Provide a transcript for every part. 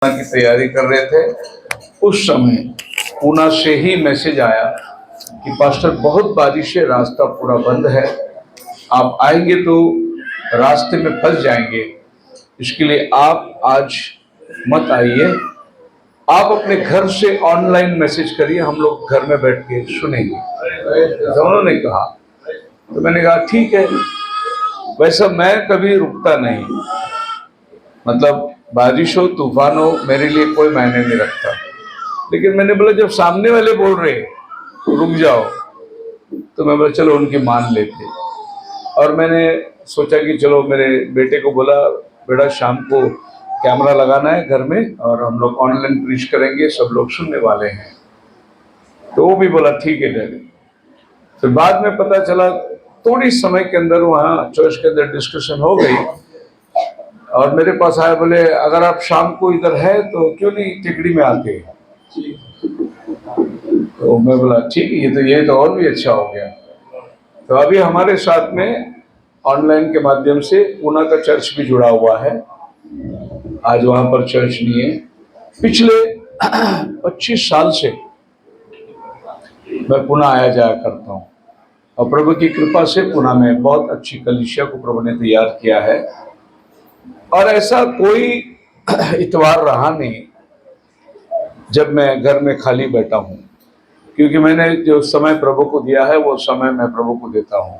की तैयारी कर रहे थे, उस समय पूना से ही मैसेज आया कि पास्टर बहुत बारिश है, रास्ता पूरा बंद है, आप आएंगे तो रास्ते में फंस जाएंगे, इसके लिए आप आज मत आइए, आप अपने घर से ऑनलाइन मैसेज करिए, हम लोग घर में बैठ के सुनेंगे। तो उन्होंने कहा, तो मैंने कहा ठीक है। वैसा मैं कभी रुकता नहीं, मतलब बारिश हो तूफान हो मेरे लिए कोई मायने नहीं रखता, लेकिन मैंने बोला जब सामने वाले बोल रहे तो रुक जाओ, तो मैं बोला चलो उनकी मान लेते। और मैंने सोचा कि चलो मेरे बेटे को बोला, बेटा शाम को कैमरा लगाना है घर में और हम लोग ऑनलाइन प्रीच करेंगे, सब लोग सुनने वाले हैं। तो वो भी बोला ठीक है डैडी। फिर बाद में पता चला थोड़ी समय के अंदर वहाँ चर्च के अंदर डिस्कशन हो गई और मेरे पास आए, बोले अगर आप शाम को इधर है तो क्यों नहीं टिकड़ी में आते। तो मैं बोला ठीक है, ये तो और भी अच्छा हो गया। तो अभी हमारे साथ में ऑनलाइन के माध्यम से पूना का चर्च भी जुड़ा हुआ है। आज वहां पर चर्च नहीं है। पिछले 25 साल से मैं पूना आया जाया करता हूँ और प्रभु की कृपा से पूना में बहुत अच्छी कलीसिया को प्रभु ने तैयार किया है। और ऐसा कोई इतवार रहा नहीं जब मैं घर में खाली बैठा हूँ, क्योंकि मैंने जो समय प्रभु को दिया है वो समय मैं प्रभु को देता हूँ।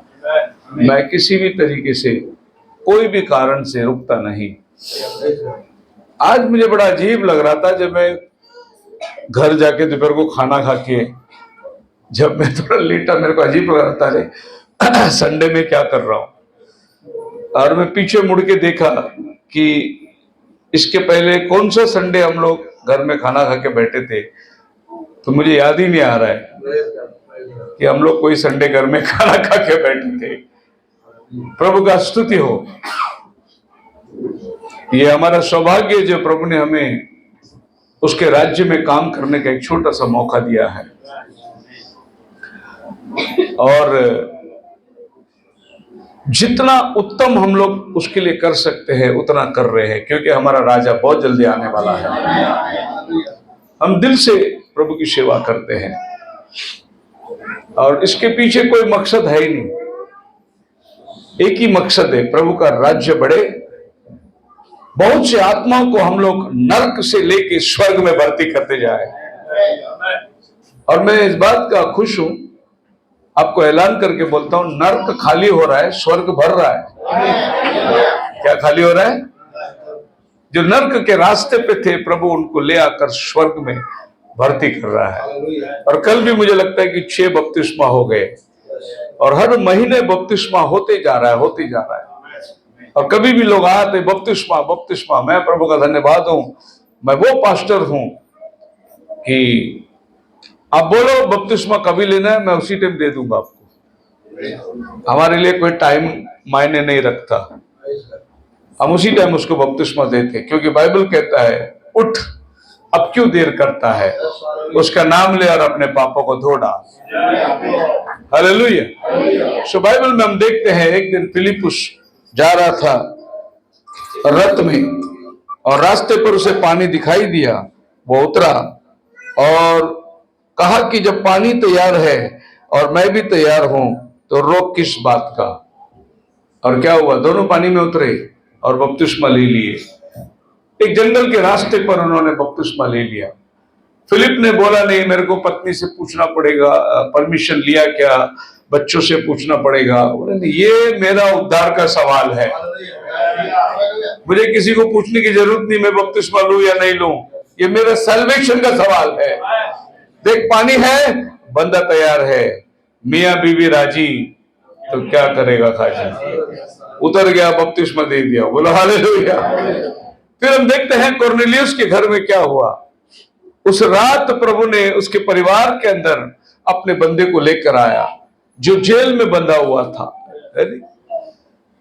मैं किसी भी तरीके से कोई भी कारण से रुकता नहीं। आज मुझे बड़ा अजीब लग रहा था जब मैं घर जाके दोपहर को खाना खा के जब मैं थोड़ा लेटा, मेरे को अजीब लग रहा था, अरे संडे में क्या कर रहा हूँ। और मैं पीछे मुड़ के देखा कि इसके पहले कौन सा संडे हम लोग घर में खाना खा के बैठे थे, तो मुझे याद ही नहीं आ रहा है कि हम लोग कोई संडे घर में खाना खा के बैठे थे। प्रभु का स्तुति हो। ये हमारा सौभाग्य है जो प्रभु ने हमें उसके राज्य में काम करने का एक छोटा सा मौका दिया है। और जितना उत्तम हम लोग उसके लिए कर सकते हैं उतना कर रहे हैं, क्योंकि हमारा राजा बहुत जल्दी आने वाला है। हम दिल से प्रभु की सेवा करते हैं और इसके पीछे कोई मकसद है ही नहीं। एक ही मकसद है, प्रभु का राज्य बढ़े, बहुत से आत्माओं को हम लोग नरक से लेके स्वर्ग में भर्ती करते जाए। और मैं इस बात का खुश हूं, आपको ऐलान करके बोलता हूं, नरक खाली हो रहा है, स्वर्ग भर रहा है। क्या खाली हो रहा है? जो नरक के रास्ते पे थे प्रभु उनको ले आकर स्वर्ग में भर्ती कर रहा है। और कल भी मुझे लगता है कि 6 बपतिस्मा हो गए और हर महीने बपतिस्मा होते जा रहा है। और कभी भी लोग आते बपतिस्मा बपतिस्मा। मैं प्रभु का धन्यवाद हूं, मैं वो पास्टर हूं कि आप बोलो बपतिस्मा कभी लेना है, मैं उसी टाइम दे दूंगा आपको। हमारे लिए कोई टाइम मायने नहीं रखता, हम उसी टाइम उसको बपतिस्मा देते, क्योंकि बाइबल कहता है उठ अब क्यों देर करता है, उसका नाम ले और अपने पापों को धो डाल। हालेलुया। सो बाइबल में हम देखते हैं एक दिन फिलिपुस जा रहा था रथ में और रास्ते पर उसे पानी दिखाई दिया। वो उतरा और कहा कि जब पानी तैयार है और मैं भी तैयार हूं तो रोक किस बात का। और क्या हुआ, दोनों पानी में उतरे और बपतिस्मा ले लिए। एक जंगल के रास्ते पर उन्होंने बपतिस्मा ले लिया। फिलिप ने बोला नहीं, मेरे को पत्नी से पूछना पड़ेगा, परमिशन लिया क्या, बच्चों से पूछना पड़ेगा। ये मेरा उद्धार का सवाल है, मुझे किसी को पूछने की जरूरत नहीं मैं बपतिस्मा लूं या नहीं लूं, ये मेरा सैल्वेशन का सवाल है। देख पानी है, बंदा तैयार है, मियां बीवी राजी, तो क्या करेगा खाजी। उतर गया, बपतिस्मा दे दिया, बोलो हालेलुया। फिर हम देखते हैं कोर्नेलियस के घर में क्या हुआ। उस रात प्रभु ने उसके परिवार के अंदर अपने बंदे को लेकर आया जो जेल में बंधा हुआ था,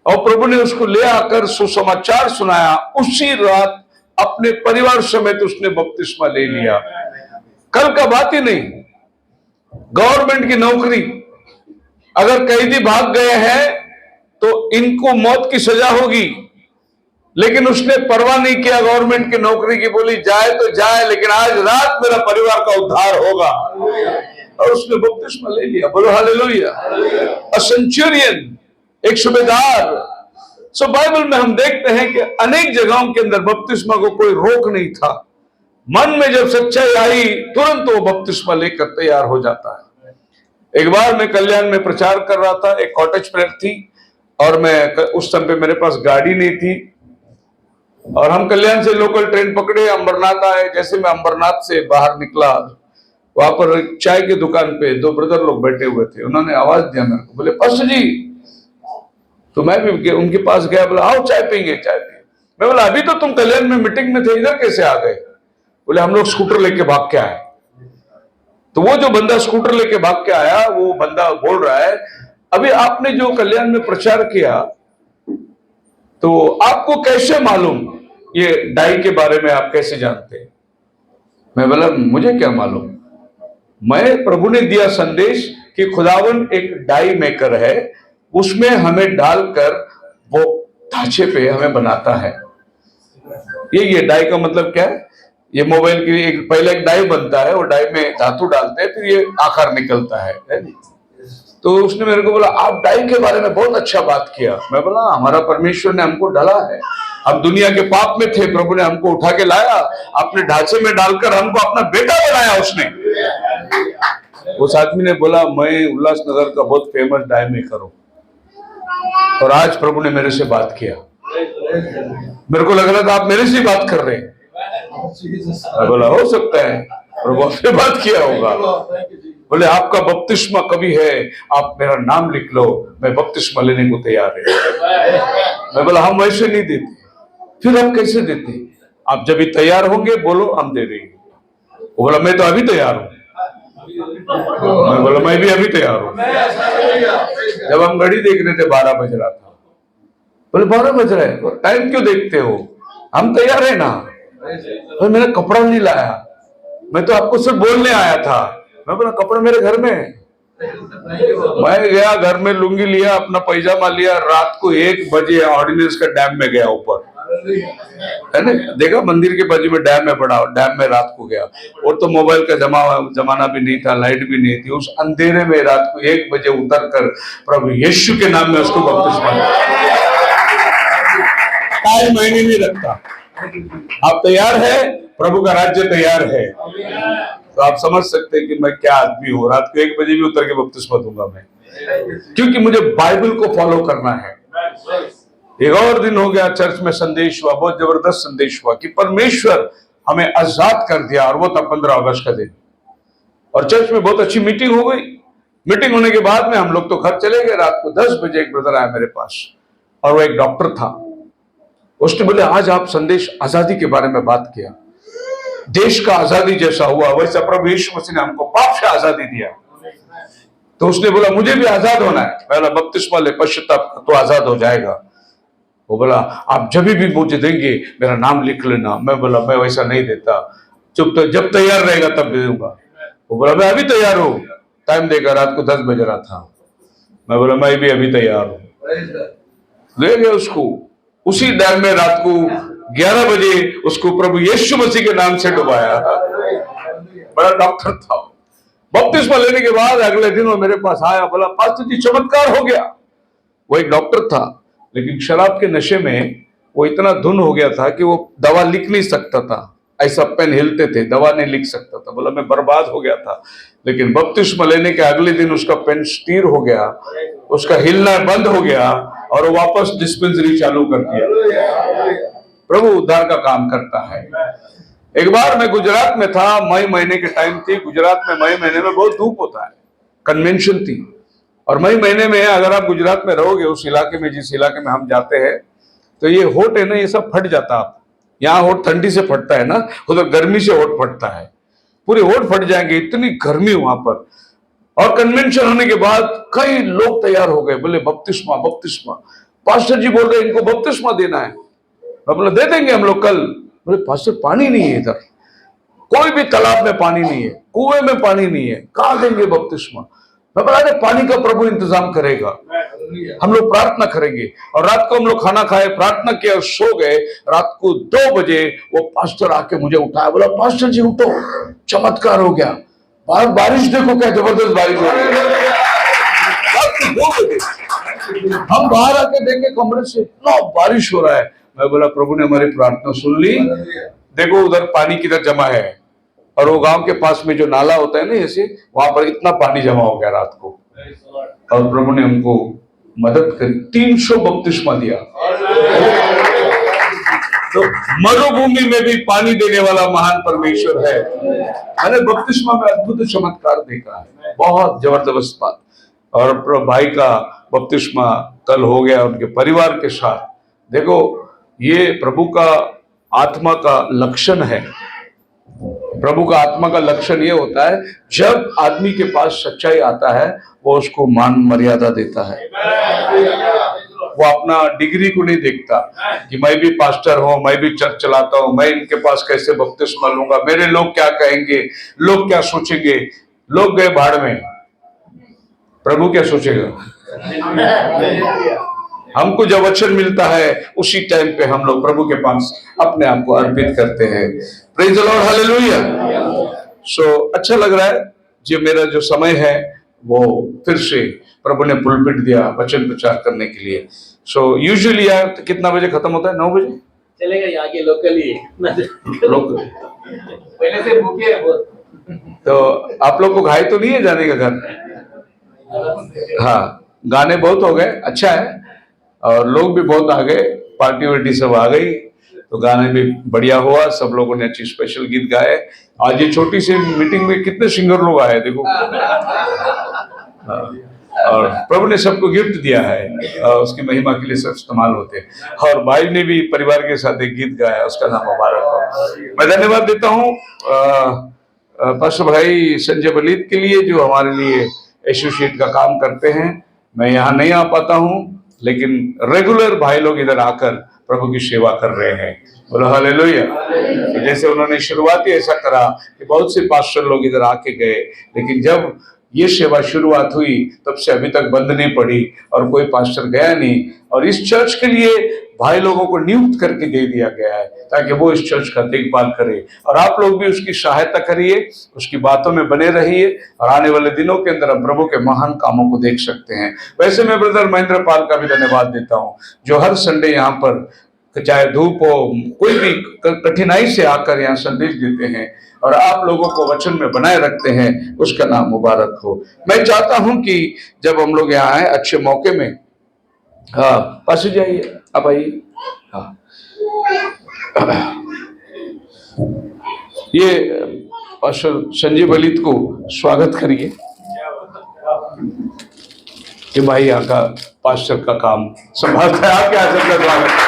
और प्रभु ने उसको ले आकर सुसमाचार सुनाया। उसी रात अपने परिवार समेत उसने बपतिस्मा ले लिया। कल का बात ही नहीं, गवर्नमेंट की नौकरी, अगर कैदी भाग गए हैं तो इनको मौत की सजा होगी, लेकिन उसने परवाह नहीं किया गवर्नमेंट की नौकरी की, बोली जाए तो जाए, लेकिन आज रात मेरा परिवार का उद्धार होगा। और उसने बपतिस्मा ले लिया। बोलो हालेलुया। अ सेंचुरियन, एक सूबेदार। सो बाइबल में हम देखते हैं कि अनेक जगहों के अंदर बपतिस्मा को कोई रोक नहीं था। मन में जब सच्चाई आई तुरंत वो बपतिस्मा लेकर तैयार हो जाता है। एक बार मैं कल्याण में प्रचार कर रहा था, एक कॉटेज प्रेयर थी और मैं उस समय पे मेरे पास गाड़ी नहीं थी और हम कल्याण से लोकल ट्रेन पकड़े, अंबरनाथ आए। जैसे मैं अंबरनाथ से बाहर निकला, वहां पर चाय की दुकान पे दो ब्रदर लोग बैठे हुए थे। उन्होंने आवाज दिया मेरे को, बोले पास्टर जी। तो मैं भी उनके पास गया, बोला आओ चाय पियेंगे, चाय पिए। मैं बोला अभी तो तुम कल्याण में मीटिंग में थे, इधर कैसे आ गए? बोले हम लोग स्कूटर लेके भाग के आए। तो वो जो बंदा स्कूटर लेके भाग के आया, वो बंदा बोल रहा है अभी आपने जो कल्याण में प्रचार किया तो आपको कैसे मालूम, ये डाई के बारे में आप कैसे जानते हैं? मैं बोला मुझे क्या मालूम, मैं प्रभु ने दिया संदेश कि खुदावन एक डाई मेकर है, उसमें हमें डालकर वो ढांचे पे हमें बनाता है। ये डाई का मतलब क्या है? ये मोबाइल की एक पहले एक डाई बनता है, वो डाई में धातु डालते हैं, फिर ये आकार निकलता है नहीं? तो उसने मेरे को बोला आप डाई के बारे में बहुत अच्छा बात किया। मैं बोला हमारा परमेश्वर ने हमको डाला है, हम दुनिया के पाप में थे, प्रभु ने हमको उठा के लाया, अपने ढांचे में डालकर हमको अपना बेटा बनाया उसने। उस आदमी ने बोला मैं उल्लासनगर का बहुत फेमस डाई मेकर हूं और आज प्रभु ने मेरे से बात किया। मेरे को लग रहा था आप मेरे से बात कर रहे हैं। मैं बोला हो सकता है प्रभु आपसे बात किया होगा। बोले आपका बपतिस्मा कभी है, आप मेरा नाम लिख लो, मैं बपतिस्मा लेने को तैयार है। मैं बोला हम वैसे नहीं देते। फिर आप कैसे देते? आप जब भी तैयार होंगे बोलो हम दे देंगे। वो बोला मैं तो अभी तैयार हूं। मैं बोला मैं भी अभी तैयार हूं। जब हम घड़ी देख रहे थे 12 बज रहा था। बोले 12 बज रहा है, टाइम क्यों देखते हो, हम तैयार है ना। मैंने कपड़ा नहीं लाया, मैं तो आपको सिर्फ बोलने आया था। मैं बोला कपड़ा मेरे घर में है। मैं गया घर में, लुंगी लिया, अपना पैजामा लिया, रात को 1 बजे ऑर्डिनेंस का डैम में गया ऊपर, है ना, देखा मंदिर के बाजू में डैम है बड़ा, डैम में रात को गया। और तो मोबाइल का जमाना भी नहीं था, लाइट भी नहीं थी। उस अंधेरे में रात को 1 बजे उतर कर प्रभु यीशु के नाम में उसको बपतिस्मा दिया। टाइम मायने नहीं रखता। आप तैयार है, प्रभु का राज्य तैयार है, तो आप समझ सकते हैं कि मैं क्या आदमी हूं। रात को 1 बजे भी उतर के बपतिस्मा दूंगा मैं, क्योंकि मुझे बाइबल को फॉलो करना है। एक और दिन हो गया, चर्च में संदेश हुआ, बहुत जबरदस्त संदेश हुआ कि परमेश्वर हमें आजाद कर दिया, और वो था 15 अगस्त का दिन। और चर्च में बहुत अच्छी मीटिंग हो गई। मीटिंग होने के बाद में हम लोग तो घर चले गए। रात को 10 बजे एक ब्रदर आया मेरे पास, और वो एक डॉक्टर था। उसने बोले आज आप संदेश आजादी के बारे में बात किया, देश का आजादी जैसा हुआ वैसा प्रभु यीशु मसीह ने हमको पाप से आजादी दिया। तो उसने बोला मुझे भी आजाद होना है। मैं बोला बपतिस्मा ले, पश्चाताप तो आजाद हो जाएगा। वो बोला आप जब भी मुझे देंगे मेरा नाम लिख लेना। मैं बोला मैं वैसा नहीं देता, चुप, तो जब तैयार रहेगा तब दे दूंगा। वो बोला मैं अभी तैयार हूं, टाइम देगा। रात को 10 बज रहा था। मैं बोला मैं भी अभी तैयार हूं। ले गए उसको उसी डैम में, रात को 11 बजे उसको प्रभु यीशु मसीह के नाम से डुबाया। बड़ा डॉक्टर था। बपतिस्मा लेने के बाद अगले दिन वो मेरे पास आया, बोला पास्टर जी चमत्कार हो गया। वो एक डॉक्टर था, लेकिन शराब के नशे में वो इतना धुन हो गया था कि वो दवा लिख नहीं सकता था। ऐसा पेन हिलते थे, दवा नहीं लिख सकता था। बोला मैं बर्बाद हो गया था। लेकिन बपतिस्मा लेने के अगले दिन उसका पेन स्टीर हो गया, उसका हिलना बंद हो गया, और वो वापस डिस्पेंसरी चालू कर दिया। प्रभु उद्धार का काम करता है। एक बार मैं गुजरात में था, मई महीने के टाइम थी। गुजरात में मई महीने में बहुत धूप होता है, कन्वेंशन थी। और मई महीने में अगर आप गुजरात में रहोगे, उस इलाके में, जिस इलाके में हम जाते हैं, तो ये होठ है ना, ये सब फट जाता है। यहाँ होठ ठंडी से फटता है ना, उधर गर्मी से होठ फटता है, पूरे होठ फट जाएंगे, इतनी गर्मी वहां पर। और कन्वेंशन होने के बाद कई लोग तैयार हो गए, बोले बपतिस्मा बपतिस्मा। पास्टर जी बोल रहे इनको बपतिस्मा देना है। मैं बोला दे देंगे हम लोग कल। बोले पास्टर पानी नहीं है इधर, कोई भी तालाब में पानी नहीं है, कुएं में पानी नहीं है, कहां देंगे बपतिस्मा। मैं बोला अरे पानी का प्रभु इंतजाम करेगा, हम लोग प्रार्थना करेंगे। और रात को हम लोग खाना खाए, प्रार्थना किया, सो गए। रात को 2 बजे वो पास्टर आके मुझे उठाया, बोला पास्टर जी उठो, चमत्कार हो गया, बारिश देखो क्या जबरदस्त बारिश हो रही है। रात को 2 बजे हम बाहर आके देखे, कमरे से इतना बारिश हो रहा है। मैं बोला प्रभु ने हमारी प्रार्थना सुन ली, देखो उधर पानी किधर जमा है, और वो गांव के पास में जो नाला होता है ना, ऐसे वहां पर इतना पानी जमा हो गया रात को। और प्रभु ने हमको मदद करी, 300 बपतिस्मा दिया। तो मरुभूमि में भी पानी देने वाला महान परमेश्वर है। मैंने बपतिस्मा में अद्भुत चमत्कार देखा है, बहुत जबरदस्त बात। और भाई का बपतिस्मा कल हो गया उनके परिवार के साथ। देखो ये प्रभु का आत्मा का लक्षण है। प्रभु का आत्मा का लक्षण ये होता है, जब आदमी के पास सच्चाई आता है वो उसको मान मर्यादा देता है। वो अपना डिग्री को नहीं देखता कि मैं भी पास्टर हूं, मैं भी चर्च चलाता हूं, मैं इनके पास कैसे बपतिस्मा लूंगा, मेरे लोग क्या कहेंगे, लोग क्या सोचेंगे। लोग गए भाड़ में, प्रभु क्या सोचेगा। हमको जब वचन मिलता है उसी टाइम पे हम लोग प्रभु के पास अपने आप को अर्पित करते हैं। प्रेज द लॉर्ड, हालेलुया। सो अच्छा लग रहा है जो मेरा जो समय है वो फिर से प्रभु ने पुलपिट दिया वचन प्रचार करने के लिए। सो यूजुअली यार कितना बजे खत्म होता है? 9 बजे चलेगा, यहाँ के लोकली लोग पहले से भूखे है बहुत। तो आप लोग को घाई तो नहीं है जाने का घर? हाँ, गाने बहुत हो गए, अच्छा है, और लोग भी बहुत आ गए, पार्टी वार्टी सब आ गई, तो गाने भी बढ़िया हुआ, सब लोगों ने अच्छी स्पेशल गीत गाए। आज ये छोटी सी मीटिंग में कितने सिंगर लोग आए देखो। और प्रभु ने सबको गिफ्ट दिया है, उसकी महिमा के लिए सब इस्तेमाल होते हैं। और भाई ने भी परिवार के साथ एक गीत गाया, उसका नाम मुबारक हो। मैं धन्यवाद देता हूँ पास्टर भाई संजय बलित के लिए, जो हमारे लिए एसोसिएट का काम करते हैं। मैं यहाँ नहीं आ पाता हूँ, लेकिन रेगुलर भाई लोग इधर आकर प्रभु की सेवा कर रहे हैं। बोलो हालेलुया। तो जैसे उन्होंने शुरुआत ही ऐसा करा कि बहुत से पास्टर लोग इधर आके गए, लेकिन जब ये सेवा शुरुआत हुई तब से अभी तक बंद नहीं पड़ी और कोई पास्टर गया नहीं। और इस चर्च के लिए भाई लोगों को नियुक्त करके दे दिया गया है ताकि वो इस चर्च का देखभाल करे, और आप लोग भी उसकी सहायता करिए, उसकी बातों में बने रहिए, और आने वाले दिनों के अंदर हम प्रभु के महान कामों को देख सकते हैं। वैसे मैं ब्रदर महेंद्र पाल का भी धन्यवाद देता हूँ, जो हर संडे यहाँ पर चाहे धूप हो, कोई भी कठिनाई से आकर यहाँ संदेश देते हैं और आप लोगों को वचन में बनाए रखते हैं, उसका नाम मुबारक हो। मैं चाहता हूं कि जब हम लोग यहाँ आए अच्छे मौके में, हाँ पास जाइए, आप आइए। हाँ, ये पास्टर संजय बलित को स्वागत करिए कि भाई यहाँ का पास्टर का काम संभालता है। आपके यहाँ सबका स्वागत है।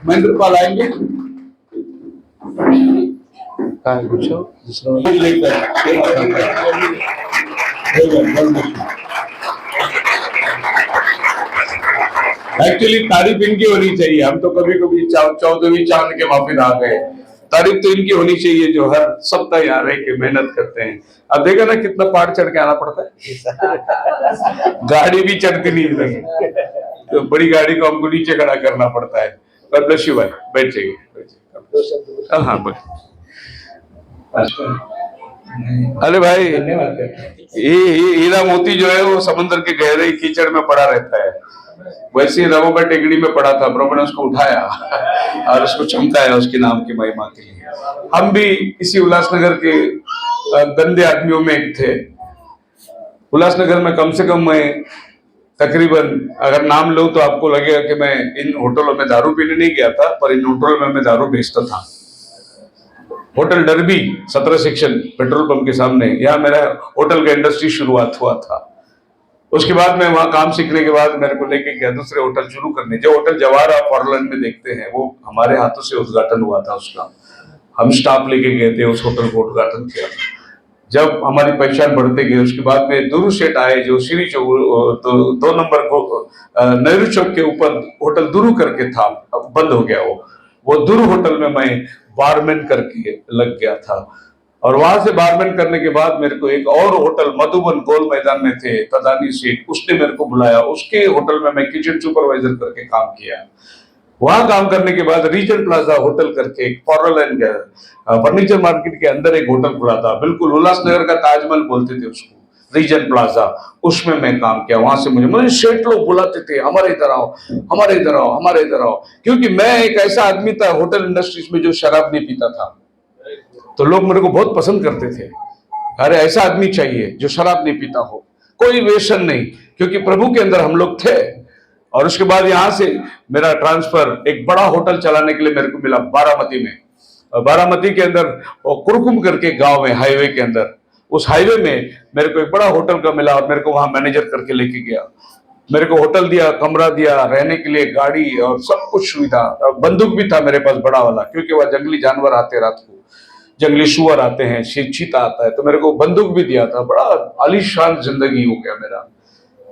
महेंद्र पाल आएंगे, एक्चुअली तारीफ इनकी होनी चाहिए। हम तो कभी कभी 14वीं चांद के वापिस आ गए। तारीफ तो इनकी होनी चाहिए जो हर सप्ताह यहाँ रह के मेहनत करते हैं। अब देखा ना कितना पहाड़ चढ़ के आना पड़ता है, गाड़ी भी चढ़ती नहीं है, तो बड़ी गाड़ी को हमको नीचे खड़ा करना पड़ता है। God bless you भाई, बैठ जाइए। हाँ बैठ। अरे भाई ये हीरा मोती जो है वो समुद्र के गहरे कीचड़ में पड़ा रहता है, वैसे ही रवोबा टेकड़ी में पड़ा था, प्रभु ने उसको उठाया और उसको चमकाया उसके नाम की महिमा के लिए। हम भी इसी उल्लासनगर के गंदे आदमियों में एक थे। उल्लासनगर में कम से कम मैं तकरीबन, अगर नाम लूं तो आपको लगेगा कि मैं इन होटलों में दारू पीने नहीं गया था, पर इन होटलों में मैं दारू बेचता था। Hotel derby 17 section petrol pump के सामने, यहाँ मेरा होटल का इंडस्ट्री शुरुआत हुआ था। उसके बाद में वहां काम सीखने के बाद मेरे को लेके गया दूसरे होटल शुरू करने, जो होटल जवाहर आप फॉरलैंड में देखते हैं वो हमारे हाथों से उद्घाटन हुआ था उसका। हम स्टाफ लेके गए थे, उस होटल को उद्घाटन किया। जब हमारी पहचान बढ़ते गए उसके बाद में दुरू सेठ आए, जो श्री चौक तो 2 नंबर को नेहरू चौक के ऊपर होटल दुरू करके था, अब बंद हो गया वो। वो दूर होटल में मैं बारमैन करके लग गया था। और वहां से बारमैन करने के बाद मेरे को एक और होटल मधुबन गोल मैदान में थे तदानी सेठ, उसने मेरे को बुलाया। उसके होटल में मैं किचन सुपरवाइजर करके काम किया। वहां काम करने के बाद रीजन प्लाजा होटल करके एक फर्नीचर मार्केट के अंदर एक होटल खुला था, बिल्कुल उल्लासनगर का ताजमहल बोलते थे उसको, रीजन प्लाजा। उसमें मैं काम किया। वहां से मुझे सेठ लोग बुलाते थे, हमारे इधर आओ, हमारे इधर आओ, हमारे इधर आओ, क्योंकि मैं एक ऐसा आदमी था होटल इंडस्ट्रीज में जो शराब नहीं पीता था। तो लोग मेरे को बहुत पसंद करते थे, अरे ऐसा आदमी चाहिए जो शराब नहीं पीता हो, कोई व्यसन नहीं, क्योंकि प्रभु के अंदर हम लोग थे। और उसके बाद यहां से मेरा ट्रांसफर एक बड़ा होटल चलाने के लिए मेरे को मिला बारामती में। और बारामती के अंदर कुरकुम करके गांव में, हाईवे के अंदर, उस हाईवे में मेरे को एक बड़ा होटल का मिला और मेरे को वहां मैनेजर करके लेके गया। मेरे को होटल दिया, कमरा दिया, रहने के लिए गाड़ी और सब कुछ सुविधा। बंदूक भी था मेरे पास बड़ा वाला, क्योंकि वह जंगली जानवर आते रात को, जंगली सुअर आते हैं, चीता आता है, तो मेरे को बंदूक भी दिया था। बड़ा आलीशान जिंदगी हो गया मेरा।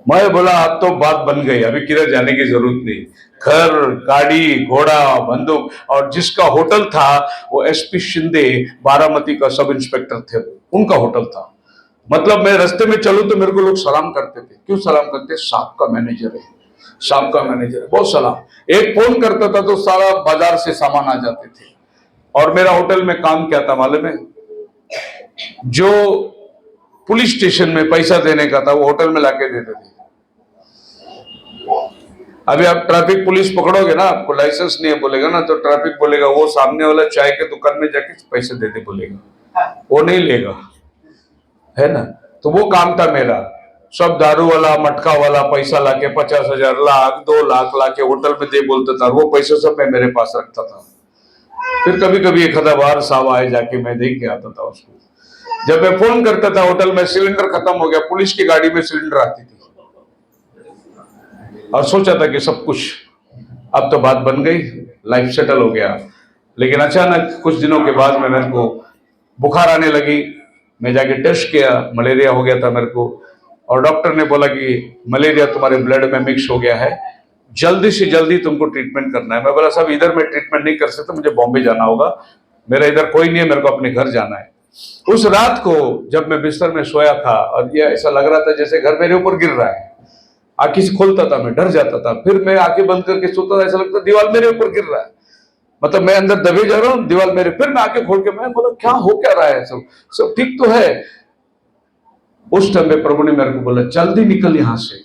मैं बोला अब तो बात बन गई, अभी किधर जाने की जरूरत नहीं। घर, गाड़ी, घोड़ा, बंदूक। और जिसका होटल था वो एसपी शिंदे बारामती का सब इंस्पेक्टर थे, उनका होटल था। मतलब मैं रास्ते में चलूं तो मेरे को लोग सलाम करते थे। क्यों सलाम करते? साहब का मैनेजर है, साहब का मैनेजर है, बहुत सलाम। एक फोन करता था तो सारा बाजार से सामान आ जाते थे। और मेरा होटल में काम क्या था मालूम है? जो पुलिस स्टेशन में पैसा देने का था वो होटल में लाके देते थे। अभी आप ट्रैफिक पुलिस पकड़ोगे ना, आपको लाइसेंस नहीं है बोलेगा ना, तो ट्रैफिक बोलेगा वो सामने वाला चाय के दुकान में जाके पैसे दे दे बोलेगा, वो नहीं लेगा, है ना। तो वो काम था मेरा। सब दारू वाला, मटका वाला पैसा लाके 50,000, लाख, 2 लाख लाके होटल में दे बोलता था। वो पैसे सब मैं मेरे पास रखता था। फिर कभी कभी एक आधा बार साहब आए, जाके मैं देख के आता था उसको। जब मैं फोन करता था होटल में सिलेंडर खत्म हो गया, पुलिस की गाड़ी में सिलेंडर आती थी, और सोचा था कि सब कुछ अब तो बात बन गई, लाइफ सेटल हो गया। लेकिन अचानक कुछ दिनों के बाद में मेरे को बुखार आने लगी। मैं जाके टेस्ट किया, मलेरिया हो गया था मेरे को। और डॉक्टर ने बोला कि मलेरिया तुम्हारे ब्लड में मिक्स हो गया है, जल्दी से जल्दी तुमको ट्रीटमेंट करना है। मैं बोला साहब इधर मैं ट्रीटमेंट नहीं कर सकता, मुझे बॉम्बे जाना होगा, मेरा इधर कोई नहीं है, मेरे को अपने घर जाना है। उस रात को जब मैं बिस्तर में सोया था और ये ऐसा लग रहा था जैसे घर मेरे ऊपर गिर रहा है, आंखें से खोलता था, मैं डर जाता था। फिर मैं आंखें बंद करके सोता था, ऐसा लगता दीवार मेरे ऊपर गिर रहा है, मतलब मैं अंदर दबे जा रहा हूँ, दीवार मेरे। फिर मैं आंखें खोल के मैं बोला क्या हो क्या रहा है, सब सब ठीक तो है। उस टाइम में प्रभु ने मेरे को बोला जल्दी निकल यहां से,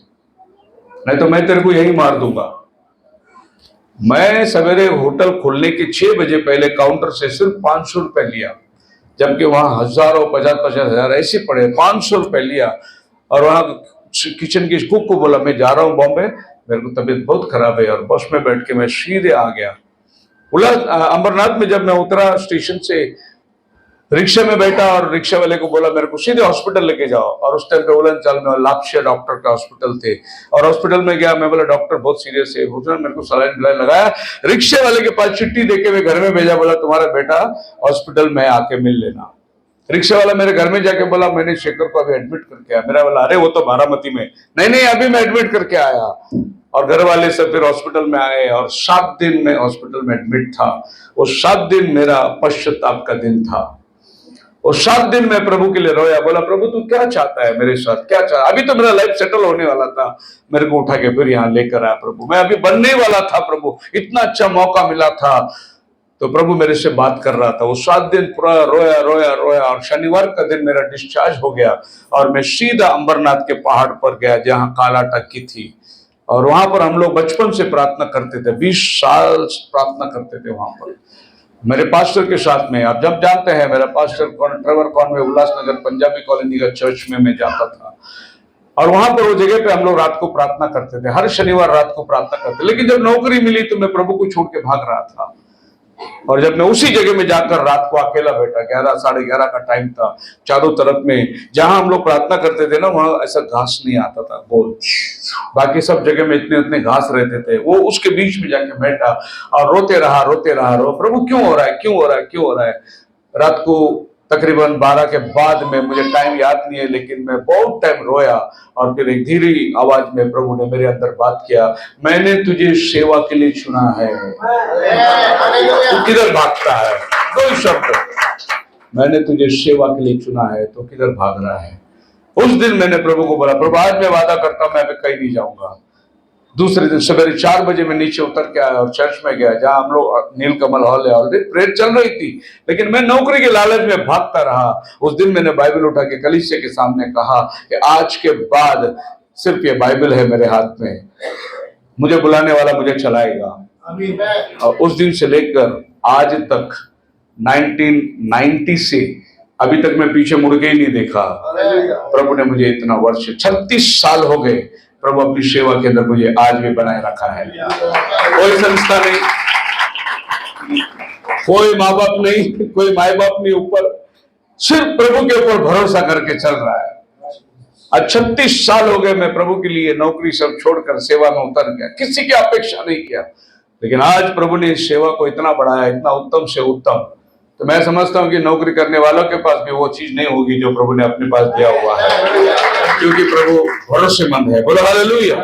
नहीं तो मैं तेरे को यही मार दूंगा। मैं सवेरे होटल खोलने के 6 बजे पहले काउंटर से सिर्फ 500 रुपए लिया, जबकि वहां हजारों 50-50 हजार ऐसे पड़े। 500 रुपए लिया और वहां किचन की कुक को बोला मैं जा रहा हूं बॉम्बे, मेरे को तबीयत बहुत खराब है। और बस में बैठ के मैं सीधे आ गया। अंबरनाथ में जब मैं उतरा स्टेशन से, रिक्शा में बैठा और रिक्शा वाले को बोला मेरे को सीधे हॉस्पिटल लेके जाओ। और उस टाइम पे बोला चल, मैं लापशिया डॉक्टर का हॉस्पिटल थे, और हॉस्पिटल में गया। मैं बोला डॉक्टर बहुत सीरियस है, उसने मेरे को सलाइन लगाया। रिक्शे वाले के पास चिट्ठी देके मैं घर में भेजा, बोला तुम्हारा बेटा हॉस्पिटल में आके मिल लेना। रिक्शा वाला मेरे घर में जाके बोला मैंने शेखर को अभी एडमिट करके आया। मेरा बोला अरे वो तो बारामती में, नहीं अभी मैं एडमिट करके आया। और घर वाले सब फिर हॉस्पिटल में आए और 7 दिन में हॉस्पिटल में एडमिट था। वो 7 दिन मेरा पश्चाताप का दिन था। और 7 दिन मैं प्रभु के लिए रोया, बोला प्रभु तू क्या चाहता है मेरे साथ, क्या चाहता? अभी तो मेरा लाइफ सेटल होने वाला था, मेरे को उठा के फिर यहाँ लेकर आया प्रभु। मैं अभी बनने वाला था प्रभु, इतना अच्छा मौका मिला था। तो प्रभु मेरे से बात कर रहा था। वो 7 दिन पूरा रोया रोया रोया, और शनिवार का दिन मेरा डिस्चार्ज हो गया और मैं सीधा अंबरनाथ के पहाड़ पर गया जहाँ काला टक्की थी। और वहां पर हम लोग बचपन से प्रार्थना करते थे, 20 साल प्रार्थना करते थे वहां पर मेरे पास्टर के साथ में। आप जब जानते हैं मेरा pastor Trevor Conway Ulhasnagar Punjabi colony का चर्च में मैं जाता था। और वहां पर वो जगह पे हम लोग रात को प्रार्थना करते थे, हर शनिवार रात को प्रार्थना करते। लेकिन जब नौकरी मिली तो मैं प्रभु को छोड़ के भाग रहा था। और जब मैं उसी जगह में जाकर रात को अकेला बैठा, 11 साढ़े 11 का टाइम था, चारों तरफ में जहां हम लोग प्रार्थना करते थे ना, वहां ऐसा घास नहीं आता था बोल, बाकी सब जगह में इतने घास रहते थे। वो उसके बीच में जाके बैठा और रोते रहा प्रभु क्यों हो रहा है, क्यों हो रहा है, क्यों हो रहा है। रात को तकरीबन 12 के बाद में, मुझे टाइम याद नहीं है, लेकिन मैं बहुत टाइम रोया और फिर एक धीरे आवाज में प्रभु ने मेरे अंदर बात किया, मैंने तुझे सेवा के लिए चुना है, तू किधर भागता है? दो शब्द, मैंने तुझे सेवा के लिए चुना है तो किधर भाग रहा है? उस दिन मैंने प्रभु को बोला, प्रभु आज मैं वादा करता हूं मैं अभी कहीं नहीं जाऊंगा। दूसरे दिन सवेरे 4 बजे मैं नीचे उतर के आया और चर्च में गया, जहां हम लोग नीलकमल हॉल है, ऑलरेडी प्रेयर चल रही थी, लेकिन मैं नौकरी के लालच में भागता रहा। उस दिन मैंने बाइबल उठा के कलीसिया के सामने कहा कि आज के बाद सिर्फ ये बाइबल है मेरे हाथ में, मुझे बुलाने वाला मुझे चलाएगा। और उस दिन से लेकर आज तक 1990 से अभी तक मैं पीछे मुड़ के ही नहीं देखा। प्रभु ने मुझे इतना वर्ष 36 साल हो गए, प्रभु अपनी सेवा के अंदर मुझे आज भी बनाए रखा है। कोई संस्था नहीं, कोई माँ बाप नहीं, कोई माए बाप नहीं, ऊपर सिर्फ प्रभु के ऊपर भरोसा करके चल रहा है। आज 36 साल हो गए मैं प्रभु के लिए नौकरी सब छोड़कर सेवा में उतर गया, किसी की अपेक्षा नहीं किया, लेकिन आज प्रभु ने इस सेवा को इतना बढ़ाया, इतना उत्तम से उत्तम। तो मैं समझता हूं कि नौकरी करने वालों के पास भी वो चीज नहीं होगी जो प्रभु ने अपने पास दिया हुआ है, क्योंकि प्रभु भरोसेमंद है। बोलो हालेलुया।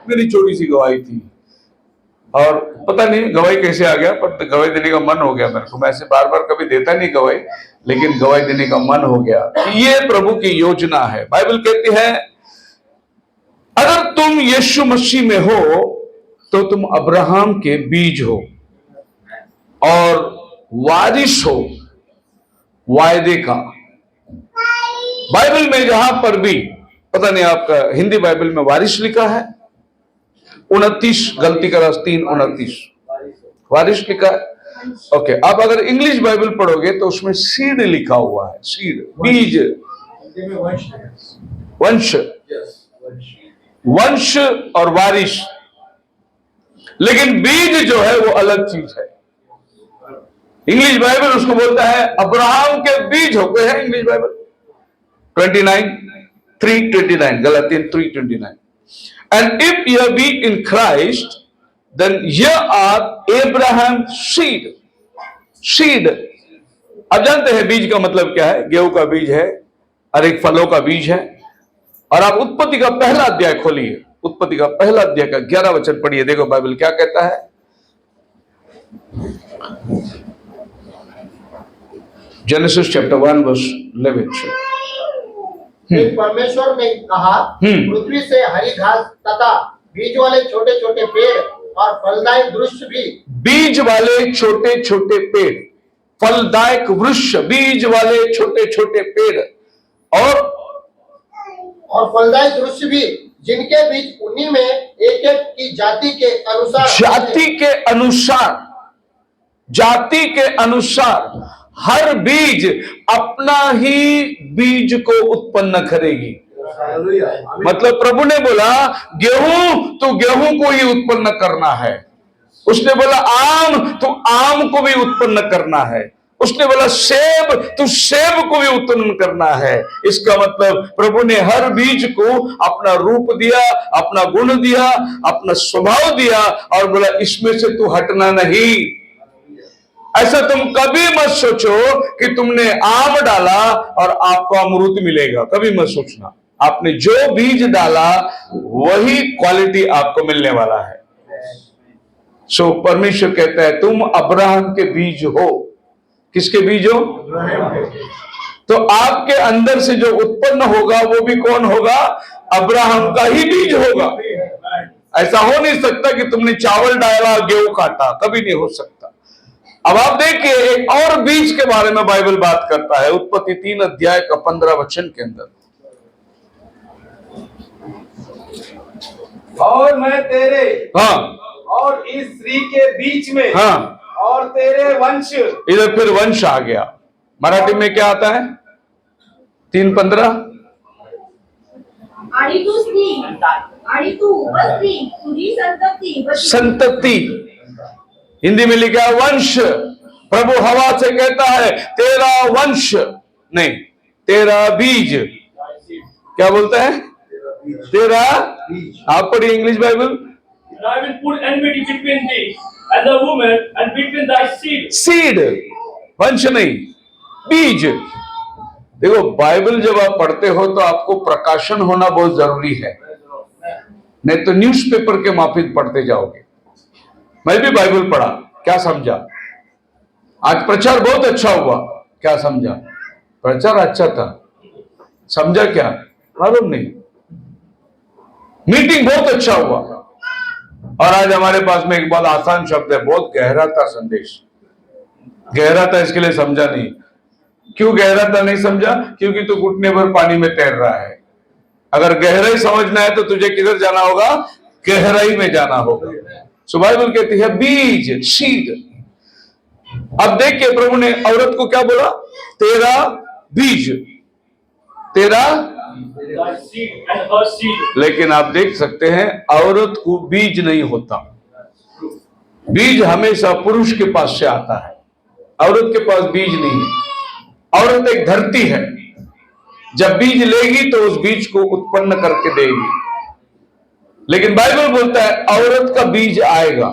मेरी छोटी सी गवाही थी और पता नहीं गवाही कैसे आ गया, पर गवाही देने का मन हो गया मेरे को। मैं ऐसे बार बार कभी देता नहीं गवाही, लेकिन गवाही देने का मन हो गया। ये प्रभु की योजना है। बाइबल कहती है अगर तुम यीशु मसीह में हो तो तुम अब्राहम के बीज हो और वारिस हो वायदे का। बाइबल में जहां पर भी, पता नहीं आपका हिंदी बाइबल में वारिस लिखा है 29, गलती करा 3:29 वारिस लिखा है। ओके, आप अगर इंग्लिश बाइबल पढ़ोगे तो उसमें सीड लिखा हुआ है, सीड बीज, वंश, वंश और वारिस। लेकिन बीज जो है वो अलग चीज है। इंग्लिश बाइबल उसको बोलता है अब्राहम के बीज हो गए हैं। English Bible 29:3-29, Galatian 3:29, and if you be in Christ then you are Abraham seed. Seed, अब जानते हैं बीज का मतलब क्या है। गेहूं का बीज है और एक फलों का बीज है। और आप उत्पत्ति का पहला अध्याय खोलिए, उत्पत्ति का पहला अध्याय का 11 वचन पढ़िए, देखो बाइबल क्या कहता है। Genesis chapter 1 verse 11। फिर परमेश्वर ने कहा पृथ्वी से हरी घास तथा बीज वाले छोटे छोटे पेड़ और फलदायक वृक्ष भी, बीज वाले छोटे छोटे पेड़, फलदायक वृक्ष, बीज वाले छोटे छोटे पेड़ और फलदायक वृक्ष भी, जिनके बीज उन्हीं में एक एक की जाति के अनुसार, जाति के अनुसार हर बीज अपना ही बीज को उत्पन्न करेगी। मतलब प्रभु ने बोला गेहूं तो गेहूं को ही उत्पन्न करना है, उसने बोला आम तो आम को भी उत्पन्न करना है, उसने बोला सेब तो सेब को भी उत्पन्न करना है। इसका मतलब प्रभु ने हर बीज को अपना रूप दिया, अपना गुण दिया, अपना स्वभाव दिया और बोला इसमें से तू हटना नहीं। ऐसा तुम कभी मत सोचो कि तुमने आम डाला और आपको अमरूद मिलेगा, कभी मत सोचना। आपने जो बीज डाला वही क्वालिटी आपको मिलने वाला है। सो परमेश्वर कहता है तुम अब्राहम के बीज हो। किसके बीज हो? तो आपके अंदर से जो उत्पन्न होगा वो भी कौन होगा? अब्राहम का ही बीज होगा। ऐसा हो नहीं सकता कि तुमने चावल डाला गेहूं काटा, कभी नहीं हो सकता। अब आप देखिए एक और बीज के बारे में बाइबल बात करता है, उत्पत्ति 3 अध्याय का 15 वचन के अंदर। और मैं तेरे और इस स्त्री के बीच में और तेरे वंश, इधर फिर वंश आ गया। मराठी में क्या आता है? 3:15 आणि तू स्त्री आणि तू उपस्त्री तुझी संतती संतति, हिंदी में लिखा है वंश। प्रभु हवा से कहता है तेरा वंश नहीं, तेरा बीज। क्या बोलता है? तेरा। आप पढ़िए English Bible. I will put enmity between thee and the woman and between thy seed. Seed, वंश नहीं, बीज। देखो, बाइबल जब आप पढ़ते हो तो आपको प्रकाशन होना बहुत जरूरी है, नहीं तो न्यूज़पेपर के माफिक पढ़ते जाओगे। मैं भी बाइबल पढ़ा, क्या समझा? आज प्रचार बहुत अच्छा हुआ, क्या समझा? प्रचार अच्छा था, समझा क्या? मालूम नहीं। मीटिंग बहुत अच्छा हुआ, और आज हमारे पास में एक बहुत आसान शब्द है, बहुत गहरा था संदेश। गहरा था इसके लिए समझा नहीं। क्यों गहरा था नहीं समझा? क्योंकि तू घुटने भर पानी में तैर रहा है। अगर गहराई समझना है तो तुझे किधर जाना होगा? गहराई में जाना होगा। सो बाइबल कहती है बीज, सीड। अब देखिए, प्रभु ने औरत को क्या बोला? तेरा बीज, तेरा। Thy seed and her seed. लेकिन आप देख सकते हैं औरत को बीज नहीं होता। बीज हमेशा पुरुष के पास से आता है, औरत के पास बीज नहीं है। औरत एक धरती है, जब बीज लेगी तो उस बीज को उत्पन्न करके देगी। लेकिन बाइबल बोलता है औरत का बीज आएगा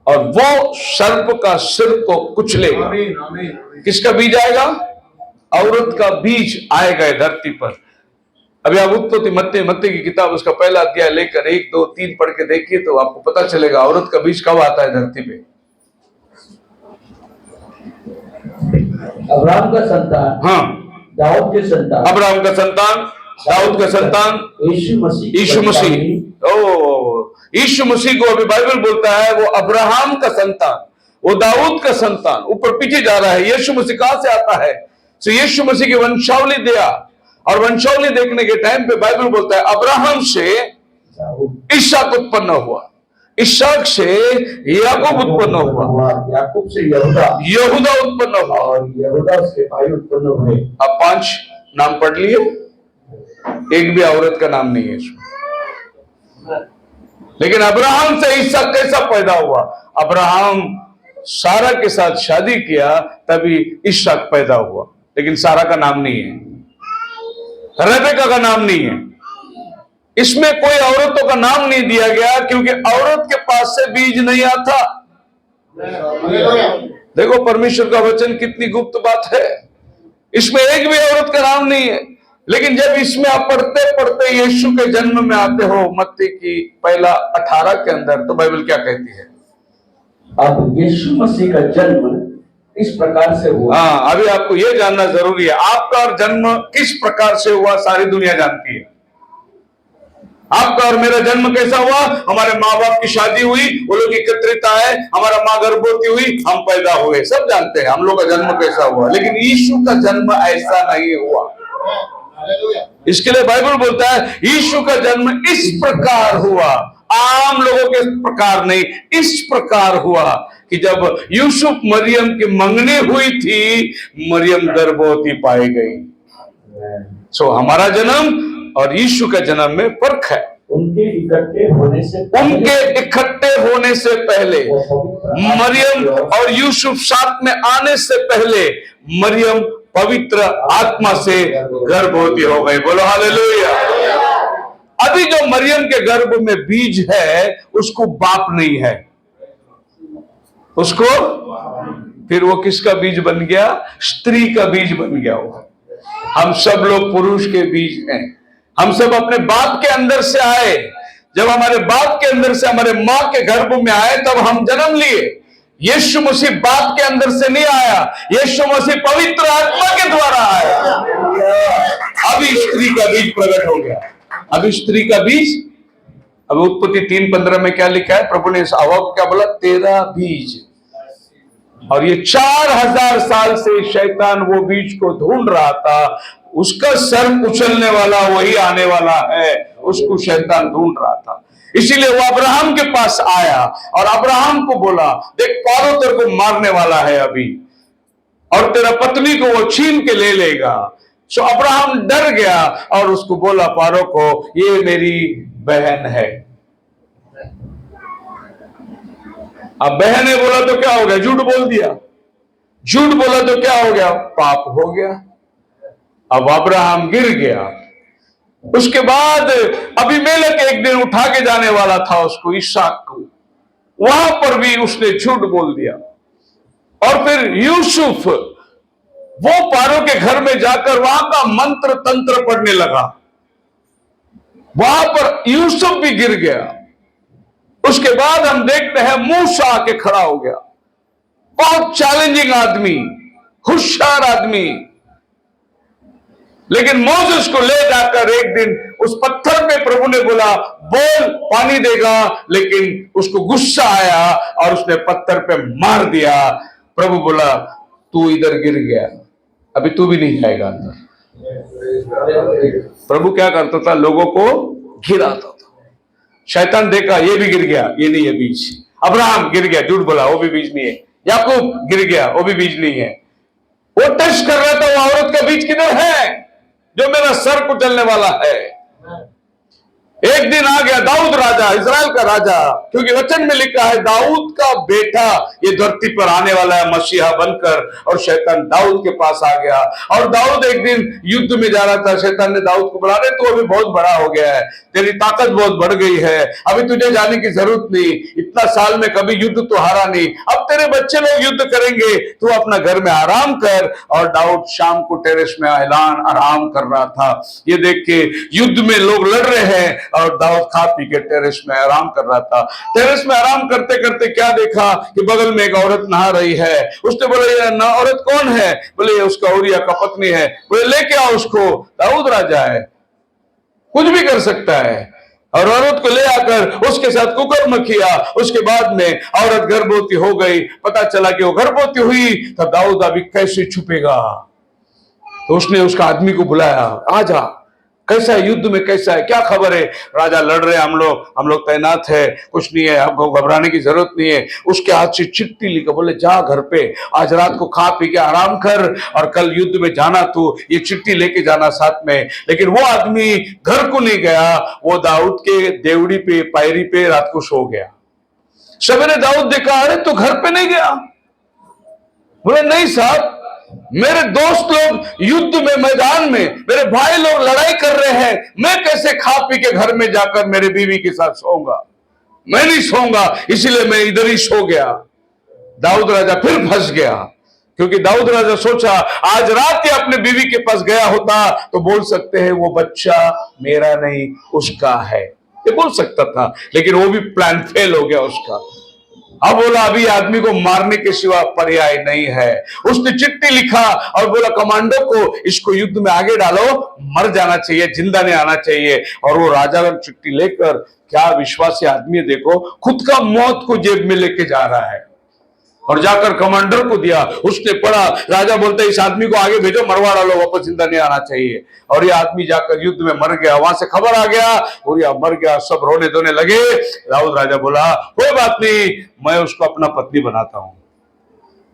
और वो सर्प का सिर को कुचलेगा। किसका बीज आएगा? औरत का बीज आएगा धरती पर। अभी आप उत्पत्ति मत्ती की किताब उसका पहला अध्याय लेकर 1, 2, 3 पढ़ के देखिए तो आपको पता चलेगा औरत का बीज कब आता है धरती पे। अब्राहम का संतान, हाँ, दाऊद के संतान, अब्राहम का संतान, दाऊद का संतान, यीशु मसीह। यीशु मसीह। ओ, यीशु मसीह को अभी बाइबल बोलता है वो अब्राहम का संतान, वो दाऊद का संतान। ऊपर पीछे जा रहा है। यीशु मसीह कहां से आता है? तो यीशु मसीह की वंशावली दिया, और वंशावली देखने के टाइम पे बाइबल बोलता है अब्राहम से इसहाक उत्पन्न हुआ, इसहाक से याकूब उत्पन्न हुआ, याकूब से यहूदा उत्पन्न हुआ, और यहूदा से भाई उत्पन्न हुए। अब 5 नाम पढ़ लिए, एक भी औरत का नाम नहीं है इसमें। लेकिन अब्राहम से इसहाक कैसा पैदा हुआ? अब्राहम सारा के साथ शादी किया तभी इसहाक पैदा हुआ, लेकिन सारा का नाम नहीं है, रेबेका का नाम नहीं है। इसमें कोई औरतों का नाम नहीं दिया गया क्योंकि औरत के पास से बीज नहीं आता। देखो परमेश्वर का वचन कितनी गुप्त बात है, इसमें एक भी औरत का नाम नहीं है। लेकिन जब इसमें आप पढ़ते पढ़ते यीशु के जन्म में आते हो, मत्ती की पहला 18 के अंदर, तो बाइबल क्या कहती है? अब यीशु मसीह का जन्म इस प्रकार से हुआ। हाँ, अभी आपको यह जानना जरूरी है, आपका और जन्म किस प्रकार से हुआ सारी दुनिया जानती है। आपका और मेरा जन्म कैसा हुआ? हमारे माँ बाप की शादी हुई, वो लोग एकत्रित आए, हमारा माँ गर्भवती हुई, हम पैदा हुए, सब जानते हैं हम लोग का जन्म कैसा हुआ। लेकिन यीशु का जन्म ऐसा नहीं हुआ। इसके लिए बाइबल बोलता है यीशु का जन्म इस प्रकार हुआ, आम लोगों के प्रकार नहीं, इस प्रकार हुआ कि जब यूसुफ मरियम की मंगनी हुई थी, मरियम गर्भवती पाई गई। सो हमारा जन्म और यीशु का जन्म में फर्क है। उनके इकट्ठे होने से पहले मरियम और यूसुफ साथ में आने से पहले मरियम पवित्र आत्मा से गर्भवती हो गई। बोलो हालेलुया। अभी जो मरियम के गर्भ में बीज है उसको बाप नहीं है, उसको फिर वो किसका बीज बन गया? स्त्री का बीज बन गया। वो हम सब लोग पुरुष के बीज हैं, हम सब अपने बाप के अंदर से आए। जब हमारे बाप के अंदर से हमारे माँ के गर्भ में आए तब हम जन्म लिए। यीशु मसीह बाप के अंदर से नहीं आया, यीशु मसीह पवित्र आत्मा के द्वारा आया। अभी स्त्री का बीज प्रकट हो गया। अभी स्त्री का बीज, अब उत्पत्ति 3:15 में क्या लिखा है? प्रभु ने इस हवा को क्या बोला? तेरा बीज। और ये 4000 साल से शैतान वो बीज को ढूंढ रहा था, उसका सर उछलने वाला वही आने वाला है, उसको शैतान ढूंढ रहा था। इसीलिए वो अब्राहम के पास आया और अब्राहम को बोला, देख पारो तेरे को मारने वाला है अभी, और तेरा पत्नी को वो छीन के ले लेगा। सो अब्राहम डर गया और उसको बोला पारो को, ये मेरी बहन है। अब बहन ने बोला तो क्या हो गया? झूठ बोल दिया। झूठ बोला तो क्या हो गया? पाप हो गया। अब अब्राहम गिर गया। उसके बाद अबीमेलेक एक दिन उठा के जाने वाला था उसको, इसहाक को, वहां पर भी उसने झूठ बोल दिया। और फिर यूसुफ वो पारो के घर में जाकर वहां का मंत्र तंत्र पढ़ने लगा। वहां पर यूसुफ भी गिर गया। उसके बाद हम देखते हैं मूसा आके खड़ा हो गया। बहुत चैलेंजिंग आदमी, होशियार आदमी, लेकिन मोसेस को ले जाकर एक दिन उस पत्थर पे प्रभु ने बोला बोल पानी देगा, लेकिन उसको गुस्सा आया और उसने पत्थर पे मार दिया। प्रभु बोला तू इधर गिर गया, अभी तू भी नहीं जाएगा अंदर। प्रभु क्या करता था? लोगों को गिराता था। शैतान देखा ये भी गिर गया, ये नहीं है बीज। अब्राहम गिर गया, झूठ बोला, वो भी बीज नहीं है। याकूब गिर गया, वो भी बीज नहीं है। वो टेस्ट कर रहा था वो औरत का बीज किधर है जो मेरा सर कुचलने वाला है। एक दिन आ गया दाऊद राजा, इजराइल का राजा, क्योंकि वचन में लिखा है दाऊद का बेटा ये धरती पर आने वाला है मसीहा बनकर। और शैतान दाऊद के पास आ गया और दाऊद एक दिन युद्ध में जा रहा था। शैतान ने दाऊद को बोला अरे तू अभी बहुत बड़ा हो गया है, तेरी ताकत बहुत बढ़ गई है, अभी तुझे जाने की जरूरत नहीं, इतना साल में कभी युद्ध तो हारा नहीं, अब तेरे बच्चे लोग युद्ध करेंगे, तू अपना घर में आराम कर। और दाऊद शाम को टेरेस में ऐलान आराम कर रहा था। ये देख के युद्ध में लोग लड़ रहे हैं और दाऊद खा पी के टेरेस में आराम कर रहा था। टेरेस में आराम करते करते क्या देखा कि बगल में एक औरत नहा रही है। उसने बोला ये औरत कौन है? बोले ये उसका उरिया का पत्नी है। बोले लेके आओ उसको, दाऊद राजा है, कुछ भी कर सकता है। और औरत को ले आकर उसके साथ कुकर्म किया। उसके बाद में औरत गर्भवती हो गई। पता चला कि वो गर्भवती हुई तो दाऊद अभी कैसे छुपेगा? तो उसने उसका आदमी को बुलाया, आजा, कैसा है युद्ध में, कैसा है, क्या खबर है? राजा लड़ रहे हैं, हम लोग तैनात है, कुछ नहीं है, आपको घबराने की जरूरत नहीं है। उसके हाथ से चिट्ठी लिखा, बोले जा घर पे आज रात को खा पी के आराम कर और कल युद्ध में जाना, तू ये चिट्ठी लेके जाना साथ में। लेकिन वो आदमी घर को नहीं गया, वो दाऊद के देवड़ी पे पायरी पे रात को सो गया। सवेरे दाऊद देखा अरे तू घर पे नहीं गया। बोले नहीं साहब, मेरे दोस्त लोग युद्ध में मैदान में, मेरे भाई लोग लड़ाई कर रहे हैं, मैं कैसे खा पी के घर में जाकर मेरे बीवी के साथ सोऊंगा? मैं नहीं सोऊंगा, इसीलिए मैं इधर ही सो गया। दाऊद राजा फिर फंस गया, क्योंकि दाऊद राजा सोचा आज रात ही अपने बीवी के पास गया होता तो बोल सकते हैं वो बच्चा मेरा नहीं उसका है, ये बोल सकता था। लेकिन वो भी प्लान फेल हो गया उसका। अब बोला अभी आदमी को मारने के सिवा पर्याय नहीं है। उसने चिट्ठी लिखा और बोला कमांडो को इसको युद्ध में आगे डालो, मर जाना चाहिए, जिंदा नहीं आना चाहिए। और वो राजा का चिट्ठी लेकर, क्या विश्वासी आदमी है देखो, खुद का मौत को जेब में लेके जा रहा है और जाकर कमांडर को दिया। उसने पढ़ा, राजा बोलता है इस आदमी को आगे भेजो, मरवा डालो, वापस जिंदा नहीं आना चाहिए। और ये आदमी जाकर युद्ध में मर गया। वहां से खबर आ गया और यह मर गया, सब रोने धोने लगे। दाऊद राजा बोला कोई बात नहीं, मैं उसको अपना पत्नी बनाता हूं।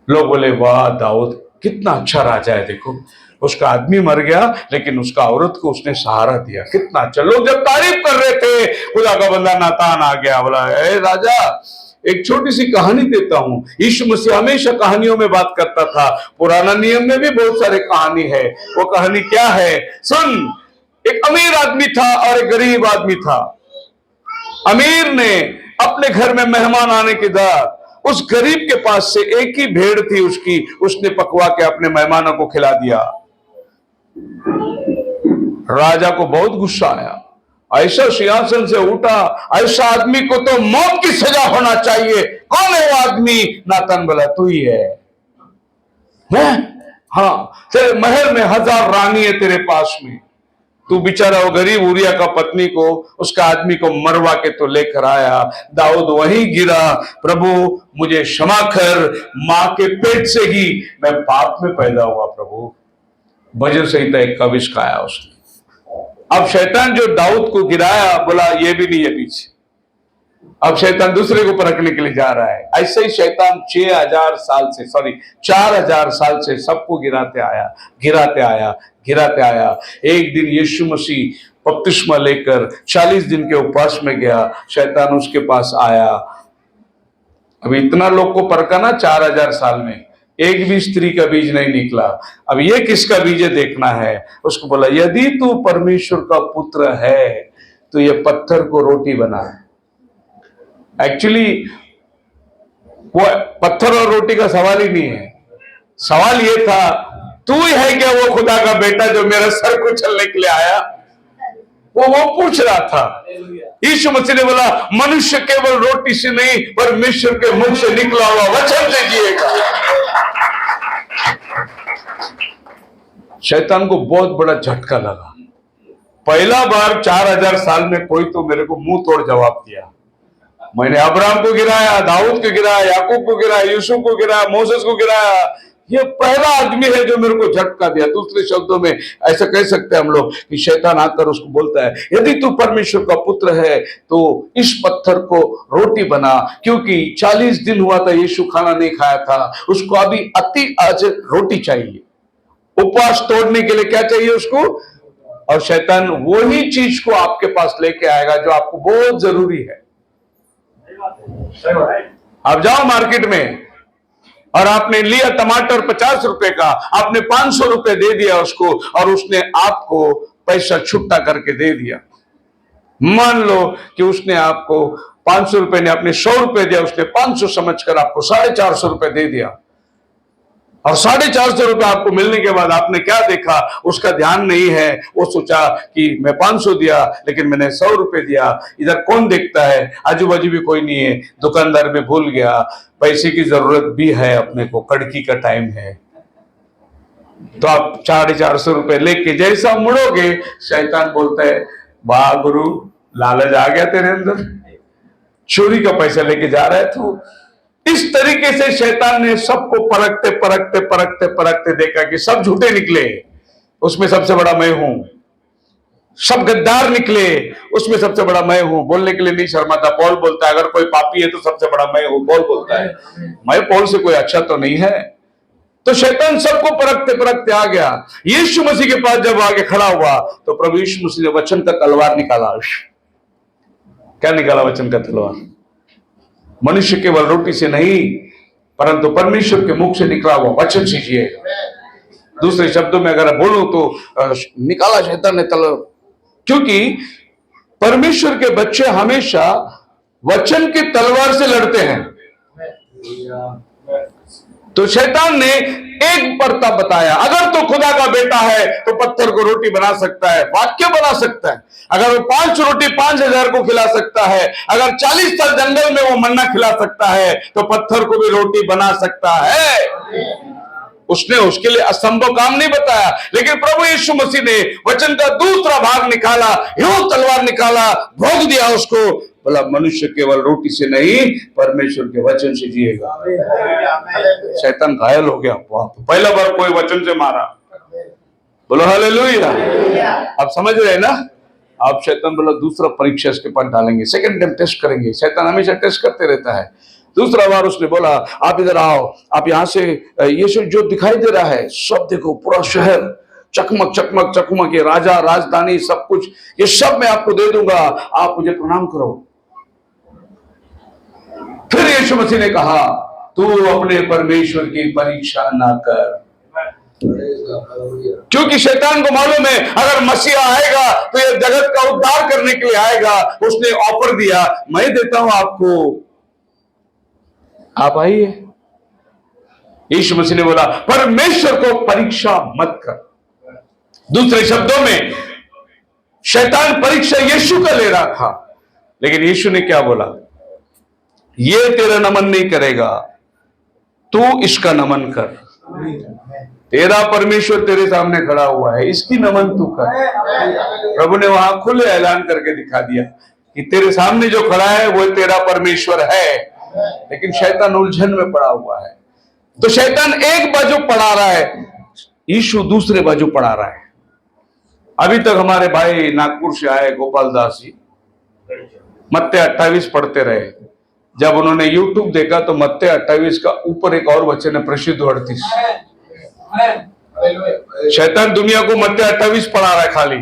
लोग बोले वाह दाऊद कितना अच्छा राजा है, देखो उसका आदमी मर गया लेकिन उसका औरत को उसने सहारा दिया, कितना अच्छा। लोग जब तारीफ कर रहे थे, खुदा का बंदा नातान आ गया, बोला ए राजा एक छोटी सी कहानी देता हूं। यीशु मसीह हमेशा कहानियों में बात करता था, पुराना नियम में भी बहुत सारे कहानी है। वो कहानी क्या है सुन। एक अमीर आदमी था और एक गरीब आदमी था। अमीर ने अपने घर में मेहमान आने के बाद उस गरीब के पास से एक ही भेड़ थी उसकी, उसने पकवा के अपने मेहमानों को खिला दिया। राजा को बहुत गुस्सा आया, ऐसा सिंहासन से उठा, ऐसा आदमी को तो मौत की सजा होना चाहिए। कौन है वो आदमी? नातान बोला तू ही है। मैं? हाँ, तेरे महल में 1000 रानी है तेरे पास में, तू बेचारा वो गरीब उरिया का पत्नी को, उसका आदमी को मरवा के तो लेकर आया। दाऊद वहीं गिरा, प्रभु मुझे क्षमा कर, मां के पेट से ही मैं पाप में पैदा हुआ प्रभु। भजन संहिता 1 का विष खाया उसने। अब शैतान जो दाऊद को गिराया बोला ये भी नहीं है पीछे। अब शैतान दूसरे को परखने के लिए जा रहा है। ऐसे ही शैतान 4000 साल से सबको गिराते आया। एक दिन यीशु मसीह बपतिस्मा लेकर 40 दिन के उपवास में गया। शैतान उसके पास आया। अभी इतना लोग को परखा ना 4000 साल में, एक भी स्त्री का बीज नहीं निकला। अब ये किसका बीज है देखना है। उसको बोला यदि तू परमेश्वर का पुत्र है तो ये पत्थर को रोटी बना। एक्चुअली वो पत्थर और रोटी का सवाल ही नहीं है। सवाल ये था तू ही है क्या वो खुदा का बेटा जो मेरा सर कुचलने के लिए आया? वो पूछ रहा था। यीशु मसीह ने बोला मनुष्य केवल रोटी से नहीं परमेश्वर के मुख से निकला हुआ वचन से जिएगा। शैतान को बहुत बड़ा झटका लगा। पहला बार 4000 साल में कोई तो मेरे को मुंह तोड़ जवाब दिया। मैंने अब्राहम को गिराया, दाऊद को गिराया, याकूब को गिराया, यूसुफ को गिराया, मोसेस को गिराया। ये पहला आदमी है जो मेरे को झटका दिया। दूसरे शब्दों में ऐसा कह सकते हैं हम लोग कि शैतान आकर उसको बोलता है यदि तू परमेश्वर का पुत्र है तो इस पत्थर को रोटी बना, क्योंकि 40 दिन हुआ था यीशु खाना नहीं खाया था, उसको अभी आज रोटी चाहिए। उपवास तोड़ने के लिए क्या चाहिए उसको? और शैतान वही चीज को आपके पास लेके आएगा जो आपको बहुत जरूरी है। आप जाओ मार्केट में और आपने लिया टमाटर 50 रुपए का, आपने 500 रुपए दे दिया उसको और उसने आपको पैसा छुट्टा करके दे दिया। मान लो कि उसने आपको 500 रुपए ने अपने 100 रुपए दिया, उसने 500 समझकर आपको 450 रुपए दे दिया। और 450 रुपए आपको मिलने के बाद आपने क्या देखा? उसका ध्यान नहीं है। वो सोचा कि मैं 500 दिया लेकिन मैंने 100 रुपए दिया। इधर कौन देखता है? आजू बाजू भी कोई नहीं है। दुकानदार में भूल गया, पैसे की जरूरत भी है अपने को, कड़की का टाइम है। तो आप 450 रुपए लेके जैसा मुड़ोगे, शैतान बोलता है वाह गुरु, लालच आ गया तेरे अंदर, चोरी का पैसा लेके जा रहा है तू। इस तरीके से शैतान ने सबको परखते परखते परखते परखते देखा कि सब झूठे निकले, उसमें सबसे बड़ा मैं हूं। सब गद्दार निकले, उसमें सबसे बड़ा मैं हूं। बोलने के लिए नहीं शर्माता। पौल बोलता है अगर कोई पापी है तो सबसे बड़ा मैं हूं। पौल बोलता है मैं पौल से कोई अच्छा तो नहीं है। तो शैतान सबको परखते परखते आ गया। यीशु मसीह के पास जब आगे खड़ा हुआ तो प्रभु यीशु मसीह ने वचन का तलवार निकाला। क्या निकाला? वचन का तलवार। मनुष्य केवल रोटी से नहीं परंतु परमेश्वर के मुख से निकला हुआ वचन से जिएगा। दूसरे शब्दों में अगर बोलूं तो निकाला शैतान ने तलवार, क्योंकि परमेश्वर के बच्चे हमेशा वचन की तलवार से लड़ते हैं। तो शैतान ने एक परता बताया, अगर तो खुदा का बेटा है तो पत्थर को रोटी बना सकता है, वाक्य बना सकता है। अगर वो 5 रोटी 5000 को खिला सकता है, अगर 40 साल जंगल में वो मन्ना खिला सकता है तो पत्थर को भी रोटी बना सकता है। उसने उसके लिए असंभव काम नहीं बताया। लेकिन प्रभु यीशु मसीह ने वचन का दूसरा भाग निकाला, यूं तलवार निकाला, भोग दिया उसको, बोला मनुष्य केवल रोटी से नहीं परमेश्वर के वचन से जिएगा। शैतान घायल हो गया। पहला बार कोई वचन से मारा। बोलो हालेलुया। आप समझ रहे हैं ना? आप शैतान बोला दूसरा परीक्षा इसके पास डालेंगे, सेकंड टाइम टेस्ट करेंगे। शैतान हमेशा टेस्ट करते रहता है। दूसरा बार उसने बोला आप इधर आओ, आप यहां से ये सब जो दिखाई दे रहा है सब देखो, पूरा शहर चकमक चकमक चकमक, ये राजा राजधानी सब कुछ, ये सब मैं आपको दे दूंगा, आप मुझे प्रणाम करो। फिर यीशु मसीह ने कहा तू अपने परमेश्वर की परीक्षा ना कर, क्योंकि शैतान को मालूम है अगर मसीहा आएगा तो ये जगत का उद्धार करने के लिए आएगा। उसने ऑफर दिया मैं देता हूं आपको, आप आइए। यीशु मसीह ने बोला परमेश्वर को परीक्षा मत कर। दूसरे शब्दों में शैतान परीक्षा यीशु का ले रहा था, लेकिन यीशु ने क्या बोला? ये तेरा नमन नहीं करेगा, तू इसका नमन कर। तेरा परमेश्वर तेरे सामने खड़ा हुआ है, इसकी नमन तू कर। प्रभु ने वहां खुले ऐलान करके दिखा दिया कि तेरे सामने जो खड़ा है वो तेरा परमेश्वर है। लेकिन शैतान उलझन में पड़ा हुआ है। तो शैतान एक बाजू पढ़ा रहा है, यीशु दूसरे बाजू पढ़ा रहा है। अभी तक हमारे भाई नागपुर से आए गोपाल दास जी मत्ते 28 पढ़ते रहे। जब उन्होंने यूट्यूब देखा तो मत्ते 28 का ऊपर एक और वचन है प्रसिद्ध 38। शैतान दुनिया को मत्ते 28 पढ़ा रहा है खाली,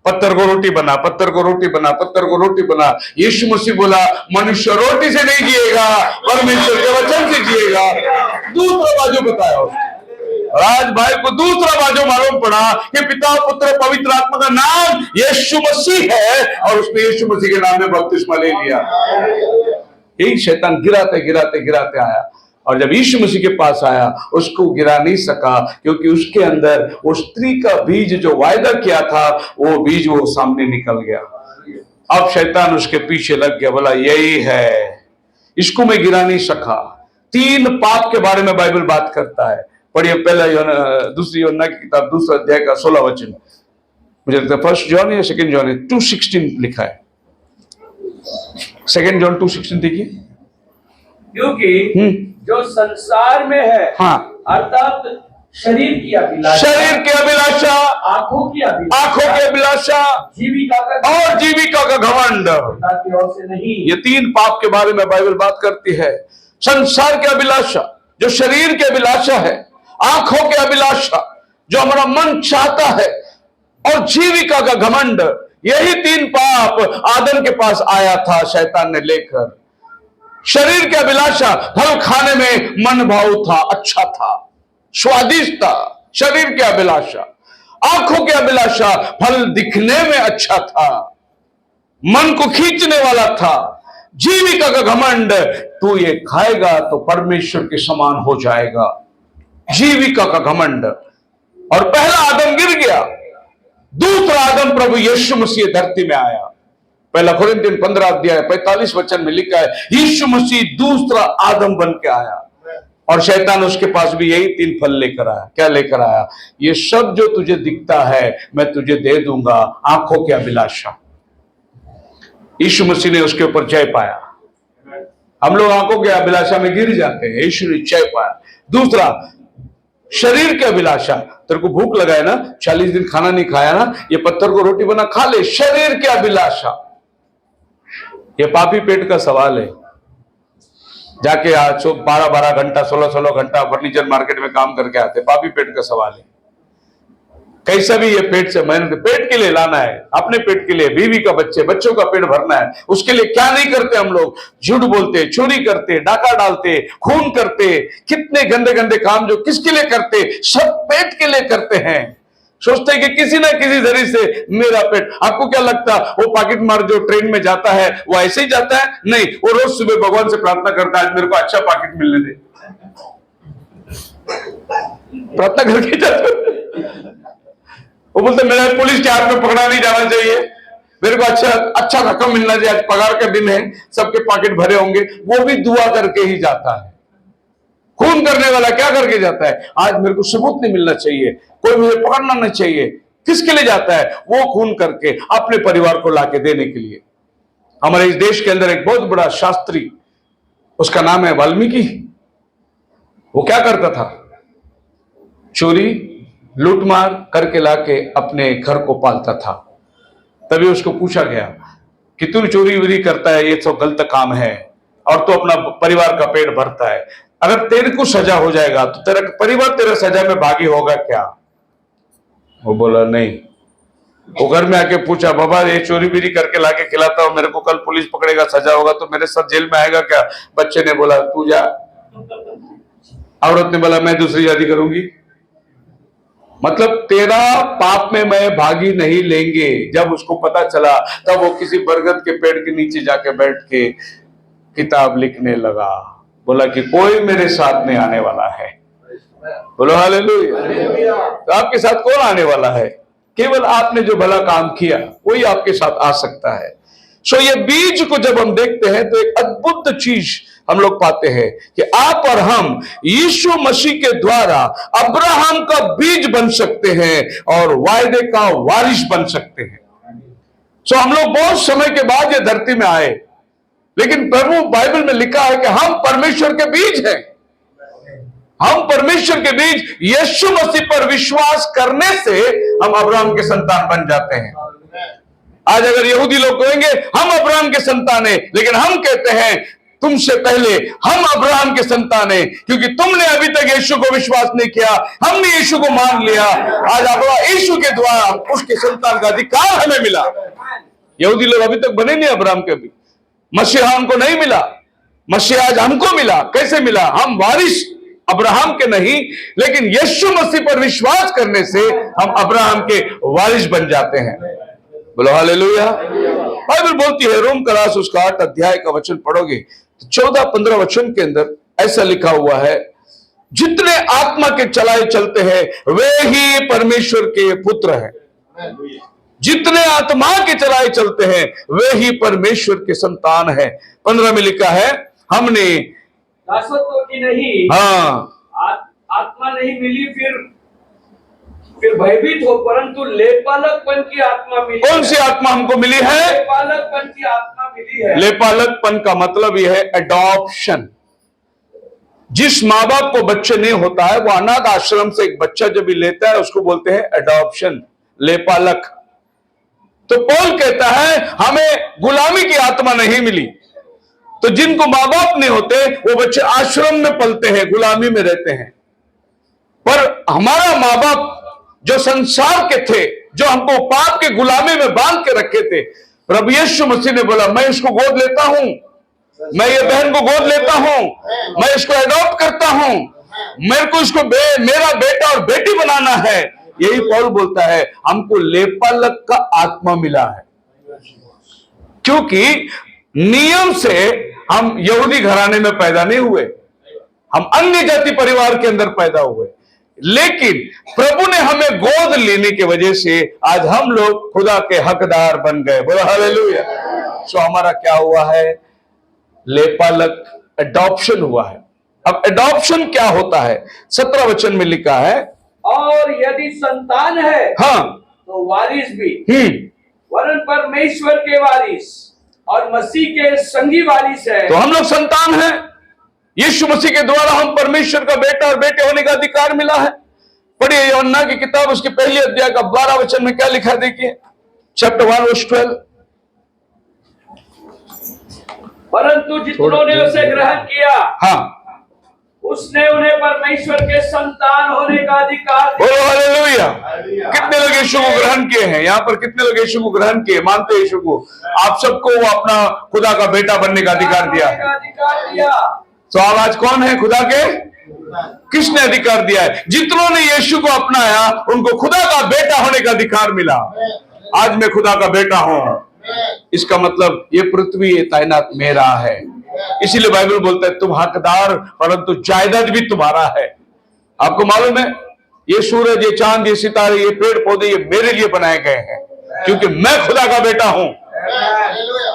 पत्थर को रोटी बना, पत्थर को रोटी बना, पत्थर को रोटी बना। यीशु मसीह बोला मनुष्य रोटी से नहीं जिएगा, परमेश्वर के वचन से जिएगा। दूसरा बाजू बताया उसने। और आज भाई को दूसरा बाजू मालूम पड़ा कि पिता पुत्र पवित्र आत्मा का नाम यीशु मसीह है और उसने यीशु मसीह के नाम में बपतिस्मा ले लिया। यही शैतान गिराते गिराते गिराते आया और जब यीशु मसीह के पास आया उसको गिरा नहीं सका, क्योंकि उसके अंदर वो स्त्री का बीज जो वायदा किया था वो बीज वो सामने निकल गया। अब शैतान उसके पीछे लग गया, बोला यही है, इसको मैं गिरा नहीं सका। 3 पाप के बारे में बाइबल बात करता है। पढ़िए पहला दूसरी यूहन्ना की किताब 2 अध्याय का 16 वचन। मुझे लगता है 1 जॉन या 2 जॉन है, 2:16 लिखा है। 2 जॉन 2:16 देखिए। क्योंकि जो संसार में है, हाँ, अर्थात शरीर की अभिलाषा, शरीर की अभिलाषा, आंखों की अभिलाषा, आंखों की अभिलाषा जीविका का और जीविका का घमंड, पिता की ओर से नहीं। ये 3 पाप के बारे में बाइबल बात करती है। संसार की अभिलाषा जो शरीर की अभिलाषा है, आंखों की अभिलाषा जो हमारा मन चाहता है, और जीविका का घमंड, यही 3 पाप आदम के पास आया था शैतान ने लेकर। शरीर की अभिलाषा, फल खाने में मन भाव था, अच्छा था, स्वादिष्ट था। शरीर की अभिलाषा। आंखों की अभिलाषा, फल दिखने में अच्छा था, मन को खींचने वाला था। जीविका का घमंड, तू ये खाएगा तो परमेश्वर के समान हो जाएगा। जीविका का घमंड। और पहला आदम गिर गया, दूसरा आदम प्रभु यीशु मसीह धरती में आया। पहला कुरिन्थियन 15 अध्याय 45 वचन में लिखा है, यीशु मसीह दूसरा आदम बन के आया। और शैतान उसके पास भी यही 3 फल लेकर आया। क्या लेकर आया? ये सब जो तुझे दिखता है मैं तुझे दे दूंगा। आंखों की अभिलाषा। यीशु मसीह ने उसके ऊपर जय पाया। हम लोग आंखों की अभिलाषा में गिर जाते हैं, यीशु ने जय पाया। दूसरा, शरीर की अभिलाषा। तेरे को भूख लगा है ना, 40 दिन खाना नहीं खाया ना, ये पत्थर को रोटी बना खा ले। शरीर की अभिलाषा, ये पापी पेट का सवाल है। जाके आज 12-12 घंटा 16-16 घंटा फर्नीचर मार्केट में काम करके आते, पापी पेट का सवाल है। कैसा भी ये पेट से मेहनत, पेट के लिए लाना है, अपने पेट के लिए, बीवी का बच्चे, बच्चों का पेट भरना है, उसके लिए क्या नहीं करते हम लोग। झूठ बोलते, चोरी करते, डाका डालते, खून करते, कितने गंदे गंदे काम जो किसके लिए करते, सब पेट के लिए करते हैं। सोचते हैं कि किसी ना किसी जरिए से मेरा पेट। आपको क्या लगता है वो पॉकेट मार जो ट्रेन में जाता है वो ऐसे ही जाता है? नहीं, वो रोज सुबह भगवान से प्रार्थना करता है, आज मेरे को अच्छा पॉकेट मिलने दे। प्रार्थना करके जाता है। वो बोलते मेरा पुलिस के हाथ में पकड़ा नहीं जाना चाहिए, मेरे को अच्छा रकम मिलना चाहिए, आज पगार का दिन है, सबके पॉकेट भरे होंगे। वो भी दुआ करके ही जाता है। खून करने वाला क्या करके जाता है? आज मेरे को सबूत नहीं मिलना चाहिए, कोई मुझे पकड़ना नहीं चाहिए। किसके लिए जाता है? वो खून करके अपने परिवार को लाके देने के लिए। हमारे इस देश के अंदर एक बहुत बड़ा शास्त्री, उसका नाम है वाल्मीकि। वो क्या करता था? चोरी लूटमार करके लाके अपने घर को पालता था। तभी उसको पूछा गया कि तू चोरी वोरी करता है, ये तो गलत काम है, और तू अपना परिवार का पेट भरता है, अगर तेरे को सजा हो जाएगा तो तेरा परिवार तेरा सजा में भागी होगा क्या? वो बोला नहीं। वो घर में आके पूछा, बाबा ये चोरी बीरी करके लाके खिलाता हूं, मेरे को कल पुलिस पकड़ेगा, सजा होगा तो मेरे साथ जेल में आएगा क्या? बच्चे ने बोला तू जा। औरत ने बोला मैं दूसरी शादी करूंगी। मतलब तेरा पाप में मैं भागी नहीं लेंगे। जब उसको पता चला तब वो किसी बरगद के पेड़ के नीचे जाके बैठ के किताब लिखने लगा। बोला कि कोई मेरे साथ नहीं आने वाला है। बोलो हालेलुया। तो आपके साथ कौन आने वाला है? केवल आपने जो भला काम किया वही आपके साथ आ सकता है। सो ये बीज को जब हम देखते हैं तो एक अद्भुत चीज हम लोग पाते हैं कि आप और हम यीशु मसीह के द्वारा अब्राहम का बीज बन सकते हैं और वायदे का वारिस बन सकते हैं। सो हम लोग बहुत समय के बाद ये धरती में आए, लेकिन प्रभु बाइबल में लिखा है कि हम परमेश्वर के बीज हैं। हम परमेश्वर के बीज यीशु मसीह पर विश्वास करने से हम अब्राहम के संतान बन जाते हैं। आज अगर यहूदी लोग कहेंगे हम अब्राहम के संतान हैं, लेकिन हम कहते हैं तुमसे पहले हम अब्राहम के संतान हैं, क्योंकि तुमने अभी तक यीशु को विश्वास नहीं किया, हमने यीशु को मान लिया। आज अब्राहम यीशु के द्वारा उसके संतान का अधिकार हमें मिला। यहूदी लोग अभी तक बने नहीं अब्राहम के भी। मसीहा हमको नहीं मिला, मसीहा आज हमको मिला। कैसे मिला? हम वारिस अब्राहम के नहीं, लेकिन यीशु मसीह पर विश्वास करने से हम अब्राहम के वारिस बन जाते हैं। बोलो हालेलुया। बाइबल बोलती है, रोम क्लास उसका 8 अध्याय का वचन पढ़ोगे तो 14-15 वचन के अंदर ऐसा लिखा हुआ है, जितने आत्मा के चलाए चलते हैं वे ही परमेश्वर के पुत्र हैं। जितने आत्मा के चलाए चलते हैं वे ही परमेश्वर के संतान है। 15 में लिखा है, हमने दासत्व की नहीं, आत्मा नहीं मिली, फिर भयभीत हो, परंतु लेपालकपन की आत्मा मिली। कौन सी आत्मा हमको मिली है? लेपालकपन की आत्मा मिली है। लेपालकपन का मतलब यह है अडॉप्शन। जिस माँ बाप को बच्चे नहीं होता है, वो अनाथ आश्रम से एक बच्चा जब भी लेता है उसको बोलते हैं अडॉप्शन, लेपालक। तो पौल कहता है हमें गुलामी की आत्मा नहीं मिली। तो जिनको माँ बाप नहीं होते वो बच्चे आश्रम में पलते हैं, गुलामी में रहते हैं। पर हमारा माँ बाप जो संसार के थे, जो हमको पाप के गुलामी में बांध के रखे थे, प्रभु यीशु मसीह ने बोला मैं इसको गोद लेता हूं, मैं ये बहन को गोद लेता हूं, मैं इसको अडॉप्ट करता हूं, मेरे को इसको मेरा बेटा और बेटी बनाना है। यही पौल बोलता है, हमको लेपालक का आत्मा मिला है। क्योंकि नियम से हम यहूदी घराने में पैदा नहीं हुए, हम अन्य जाति परिवार के अंदर पैदा हुए, लेकिन प्रभु ने हमें गोद लेने की वजह से आज हम लोग खुदा के हकदार बन गए। बोलो हालेलुया। सो हमारा क्या हुआ है? लेपालक, अडॉप्शन हुआ है। अब अडॉप्शन क्या होता है? 17 वचन में लिखा है, और यदि संतान है हाँ तो वारिस भी, वरन परमेश्वर के वारिस और मसीह के संगी वारिस है। तो हम लोग संतान हैं। यीशु मसीह के द्वारा हम परमेश्वर का बेटा और बेटे होने का अधिकार मिला है। पढ़िए यूहन्ना की किताब, उसके पहले अध्याय का 12 वचन में क्या लिखा, देखिए, चैप्टर 1 वर्स 12। परंतु जितनों ने उसे ग्रहण किया, हाँ, उसने उन्हें परमेश्वर के संतान होने का अधिकार दिया। बोलो हालेलुया। कितने लोग यीशु को ग्रहण किए हैं? यहाँ पर कितने लोग यीशु को ग्रहण किए, मानते हैं यीशु को? आप सबको वो अपना खुदा का बेटा बनने का अधिकार दिया। तो आज कौन है खुदा के? किसने अधिकार दिया है? जितनों ने यीशु को अपनाया उनको खुदा का बेटा होने का अधिकार मिला। आज मैं खुदा का बेटा हूं, इसका मतलब ये पृथ्वी, ये तैनात मेरा है। इसीलिए बाइबल बोलता है तुम हकदार, परंतु जायदाद भी तुम्हारा है। आपको मालूम है, ये सूरज, ये चांद, ये सितारे, ये पेड़ पौधे, ये मेरे लिए बनाए गए हैं, क्योंकि मैं खुदा का बेटा हूं।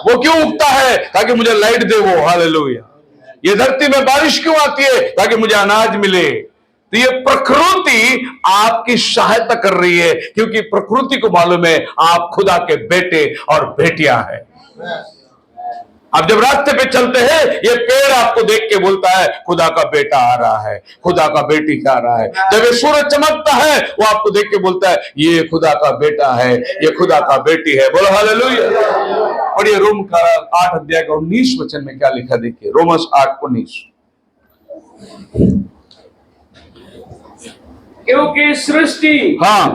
वो क्यों उगता है? ताकि मुझे लाइट दे वो। हालेलुया। ये धरती में बारिश क्यों आती है? ताकि मुझे अनाज मिले। तो ये प्रकृति आपकी सहायता कर रही है, क्योंकि प्रकृति को मालूम है आप खुदा के बेटे और बेटियां हैं। आप जब रास्ते पे चलते हैं, ये पेड़ आपको देख के बोलता है खुदा का बेटा आ रहा है, खुदा का बेटी आ रहा है। जब ये सूरज चमकता है, वो आपको देख के बोलता है ये खुदा का बेटा है, ये खुदा का बेटी है। बोलो हालेलुया। और ये रोम का 8 अध्याय का 19 वचन में क्या लिखा, देखिए, रोमस 8:19। क्योंकि सृष्टि हाँ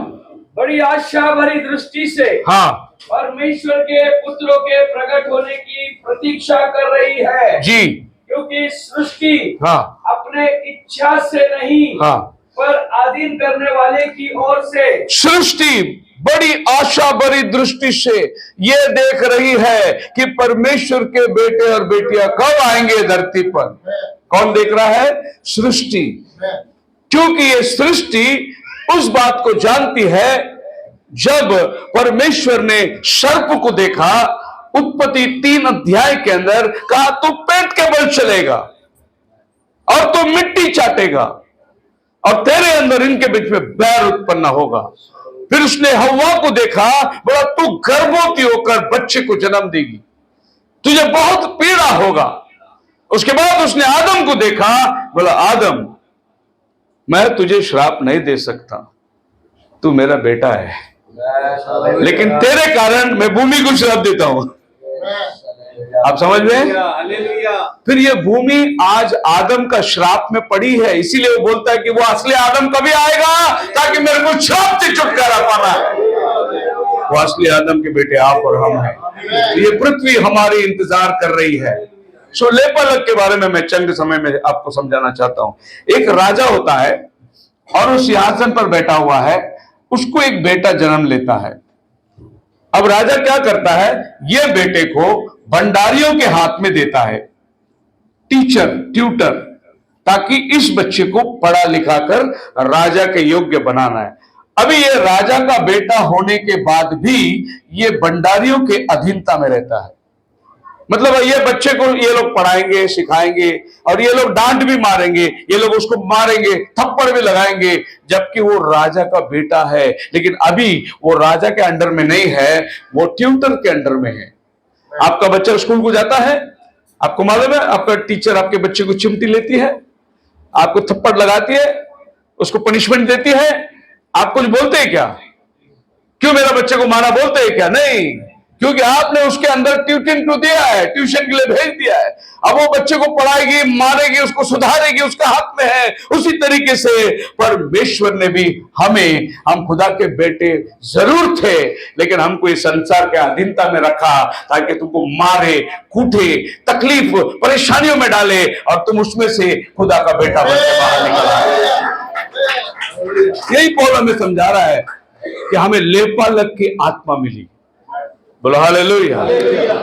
बड़ी आशा भरी दृष्टि से हाँ परमेश्वर के पुत्रों के प्रकट होने की प्रतीक्षा कर रही है जी। क्योंकि सृष्टि हाँ अपने इच्छा से नहीं, हाँ, पर अधीन करने वाले की ओर से। सृष्टि बड़ी आशा भरी दृष्टि से ये देख रही है कि परमेश्वर के बेटे और बेटियां कब आएंगे धरती पर। कौन देख रहा है? सृष्टि। क्योंकि ये सृष्टि उस बात को जानती है, जब परमेश्वर ने सर्प को देखा, उत्पत्ति 3 अध्याय के अंदर कहा तू पेट के बल चलेगा और तू मिट्टी चाटेगा और तेरे अंदर इनके बीच में बैर उत्पन्न होगा। फिर उसने हव्वा को देखा, बोला तू गर्भवती होकर बच्चे को जन्म देगी, तुझे बहुत पीड़ा होगा। उसके बाद उसने आदम को देखा, बोला आदम मैं तुझे श्राप नहीं दे सकता, तू मेरा बेटा है, लेकिन तेरे कारण मैं भूमि को श्राप देता हूं। आप समझ में? फिर ये भूमि आज आदम का श्राप में पड़ी है, इसीलिए वो बोलता है कि वो असली आदम कभी आएगा ताकि मेरे को श्राप से छुटकारा पाना है। वो असली आदम के बेटे आप और हम हैं। तो ये पृथ्वी हमारी इंतजार कर रही है। सो लेपालक के बारे में मैं चंद समय में आपको समझाना चाहता हूं। एक राजा होता है और उस सिंहासन पर बैठा हुआ है, उसको एक बेटा जन्म लेता है। अब राजा क्या करता है, ये बेटे को भंडारियों के हाथ में देता है, टीचर, ट्यूटर। ताकि इस बच्चे को पढ़ा लिखा कर राजा के योग्य बनाना है। अभी ये राजा का बेटा होने के बाद भी ये भंडारियों के अधीनता में रहता है। मतलब ये बच्चे को ये लोग पढ़ाएंगे, सिखाएंगे, और ये लोग डांट भी मारेंगे, ये लोग उसको मारेंगे, थप्पड़ भी लगाएंगे, जबकि वो राजा का बेटा है। लेकिन अभी वो राजा के अंडर में नहीं है, वो ट्यूटर के अंडर में है। आपका बच्चा स्कूल को जाता है, आपको मालूम है आपका टीचर आपके बच्चे को चिमटी लेती है, आपको थप्पड़ लगाती है, उसको पनिशमेंट देती है। आप कुछ बोलते हैं क्या? क्यों मेरा बच्चे को मारा बोलते हैं क्या? नहीं, क्योंकि आपने उसके अंदर ट्यूशन को दिया है, ट्यूशन के लिए भेज दिया है। अब वो बच्चे को पढ़ाएगी, मारेगी, उसको सुधारेगी, उसका हक में है। उसी तरीके से परमेश्वर ने भी हमें, हम खुदा के बेटे जरूर थे, लेकिन हमको इस संसार के अधीनता में रखा ताकि तुमको मारे, कूटे, तकलीफ, परेशानियों में डाले, और तुम उसमें से खुदा का बेटा बनकर बाहर निकल आए। यही पौल हमें समझा रहा है कि हमें लेपालक की आत्मा मिली। बोलो हालेलुया।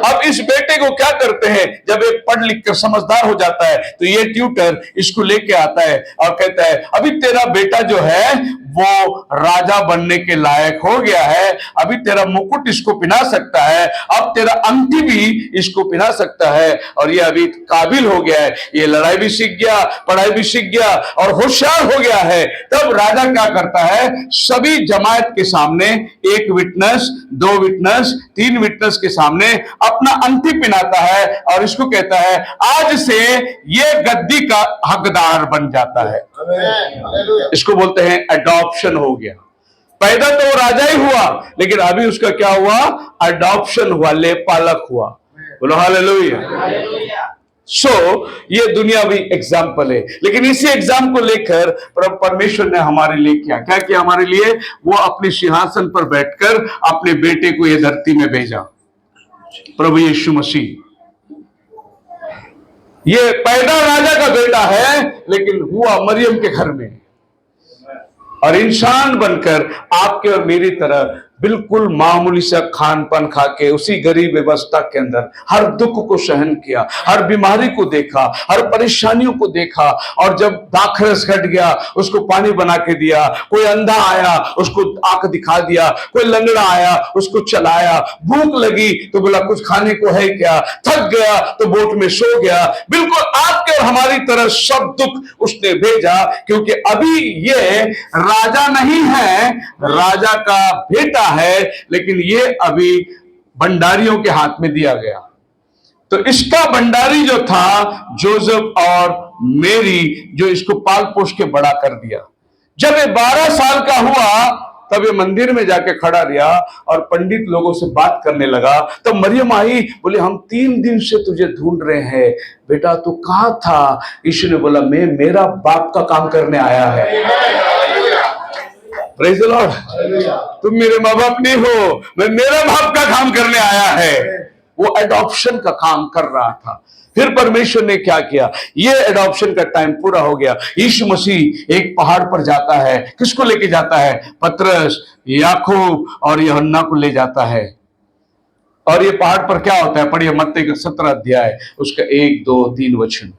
अब इस बेटे को क्या करते हैं, जब ये पढ़ लिख कर समझदार हो जाता है तो ये ट्यूटर इसको लेके आता है और कहता है अभी तेरा बेटा जो है वो राजा बनने के लायक हो गया है, अभी तेरा मुकुट इसको पहना सकता है, अब तेरा अंगठी भी इसको पहना सकता है, और ये अभी काबिल हो गया है, ये लड़ाई भी सीख गया, पढ़ाई भी सीख गया और होशियार हो गया है। तब राजा क्या करता है, सभी जमात के सामने, एक विटनेस, दो विटनेस, तीन विटनेस के सामने अपना अंगठी पहनाता है और इसको कहता है आज से ये गद्दी का हकदार बन जाता है। इसको बोलते हैं अडॉप्शन हो गया। पैदा तो वो राजा ही हुआ, लेकिन अभी उसका क्या हुआ, अडॉप्शन हुआ, लेपालक हुआ। बोलो हालेलुया। ये दुनियावी एग्जाम्पल है, लेकिन इसी एग्जाम को लेकर परमेश्वर ने हमारे लिए क्या किया हमारे लिए, वो अपने सिंहासन पर बैठकर अपने बेटे को ये धरती में भेजा, प्रभु यीशु मसीह। ये पैदा राजा का बेटा है, लेकिन हुआ मरियम के घर में, और इंसान बनकर आपके और मेरी तरह बिल्कुल मामूली सा खान पान खा के उसी गरीब व्यवस्था के अंदर हर दुख को सहन किया, हर बीमारी को देखा, हर परेशानियों को देखा, और जब दाखरस घट गया उसको पानी बना के दिया, कोई अंधा आया उसको आंख दिखा दिया, कोई लंगड़ा आया उसको चलाया, भूख लगी तो बोला कुछ खाने को है क्या, थक गया तो बोट में सो गया। बिल्कुल आपके और हमारी तरह सब दुख उसने भेजा, क्योंकि अभी ये राजा नहीं है, राजा का बेटा है, लेकिन ये अभी भंडारियों के हाथ में दिया गया। तो इसका भंडारी जो था जोसेफ और मेरी, जो इसको पाल पोष के बड़ा कर दिया। जब ये 12 साल का हुआ तब ये मंदिर में जाके खड़ा रहा और पंडित लोगों से बात करने लगा। तब मरियम आई, बोले हम 3 दिन से तुझे ढूंढ रहे हैं, बेटा तू कहां था? यीशु ने बोला मैं मेरा बाप का काम करने आया है। Praise the Lord. तुम मेरे माँ बाप नहीं हो, मैं मेरा बाप का काम करने आया है। वो एडॉप्शन का काम कर रहा था। फिर परमेश्वर ने क्या किया, ये एडॉप्शन का टाइम पूरा हो गया। यीशु मसीह एक पहाड़ पर जाता है, किसको लेके जाता है? पतरस, याकूब और यूहन्ना को ले जाता है। और ये पहाड़ पर क्या होता है, पढ़िए मत्ती का 17 अध्याय उसका 1, 2, 3 वचन।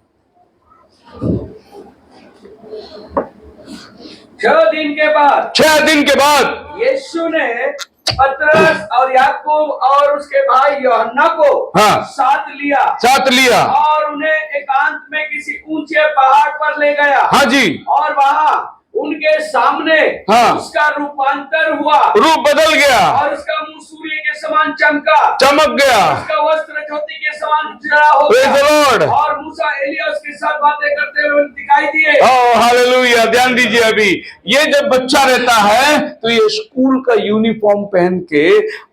6 दिन के बाद यीशु ने पतरस और याकूब और उसके भाई यूहन्ना को साथ लिया और उन्हें एकांत में किसी ऊंचे पहाड़ पर ले गया। हाँ जी। और वहां उनके सामने उसका रूपांतर हुआ, रूप बदल गया, और उसका मुंह सूर्य के समान चमक गया, उसका वस्त्र ज्योति के समान उजला हो गया, और मूसा एलिया उसके साथ बातें करते हुए दिखाई दिए। Oh hallelujah. ध्यान दीजिए, अभी ये जब बच्चा रहता है तो ये स्कूल का यूनिफॉर्म पहन के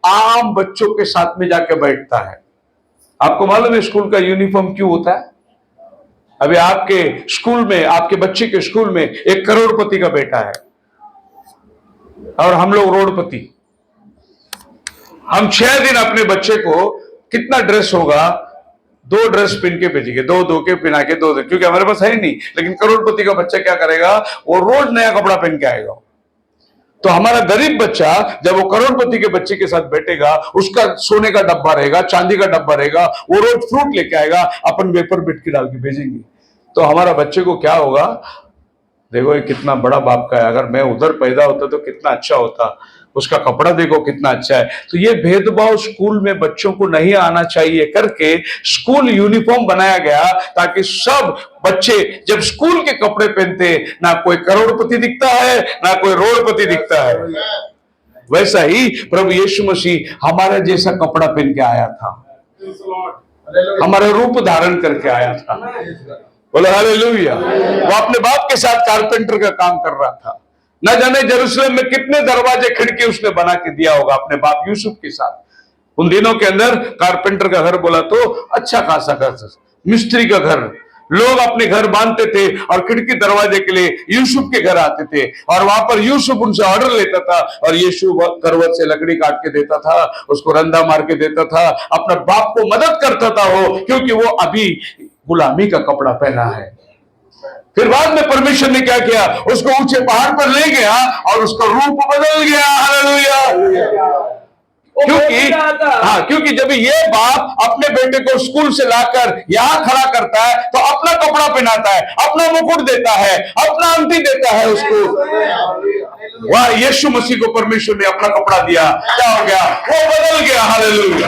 आम बच्चों के साथ में जाके बैठता है। आपको मालूम है स्कूल का यूनिफॉर्म क्यों होता है? अभी आपके स्कूल में, आपके बच्चे के स्कूल में एक करोड़पति का बेटा है और हम लोग रोडपति। हम 6 दिन अपने बच्चे को कितना ड्रेस होगा, 2 ड्रेस पहन के भेजेंगे, 2 के पहना के 2, क्योंकि हमारे पास है नहीं। लेकिन करोड़पति का बच्चा क्या करेगा, वो रोज नया कपड़ा पहन के आएगा। तो हमारा गरीब बच्चा जब वो करोड़पति के बच्चे के साथ बैठेगा, उसका सोने का डब्बा रहेगा, चांदी का डब्बा रहेगा, वो रोज फ्रूट लेके आएगा, अपन वेपर बिट के डाल के भेजेंगे। तो हमारा बच्चे को क्या होगा, देखो ये कितना बड़ा बाप का है, अगर मैं उधर पैदा होता तो कितना अच्छा होता, उसका कपड़ा देखो कितना अच्छा है। तो ये भेदभाव स्कूल में बच्चों को नहीं आना चाहिए करके स्कूल यूनिफॉर्म बनाया गया, ताकि सब बच्चे जब स्कूल के कपड़े पहनते, ना कोई करोड़पति दिखता है ना कोई रोड़पति दिखता है। वैसा ही प्रभु यीशु मसीह हमारे जैसा कपड़ा पहन के आया था, हमारा रूप धारण करके आया था। बोलो हालेलुया। वो अपने बाप के साथ कारपेंटर का काम कर रहा था। न जाने यरूशलेम में कितने दरवाजे खिड़की उसने बना के दिया होगा अपने बाप यूसुफ के साथ। उन दिनों के अंदर कारपेंटर का घर बोला तो अच्छा खासा घर, मिस्त्री का घर, लोग अपने घर बांधते थे और खिड़की दरवाजे के लिए यूसुफ के घर आते थे, और वहां पर यूसुफ उनसे ऑर्डर लेता था और यीशु करवट से लकड़ी काट के देता था, उसको रंदा मार के देता था, अपने बाप को मदद करता था वो, क्योंकि वो अभी गुलामी का कपड़ा पहना है। फिर बाद में परमेश्वर ने क्या किया, उसको ऊंचे पहाड़ पर ले गया और उसका रूप बदल गया। हालेलुया। क्योंकि जब ये बाप अपने बेटे को स्कूल से लाकर यहां खड़ा करता है तो अपना कपड़ा पहनाता है, अपना मुकुट देता है, अपना अंगूठी देता है उसको। वाह, यीशु मसीह को परमेश्वर ने अपना कपड़ा दिया, क्या हो गया, वो बदल गया। हालेलुया।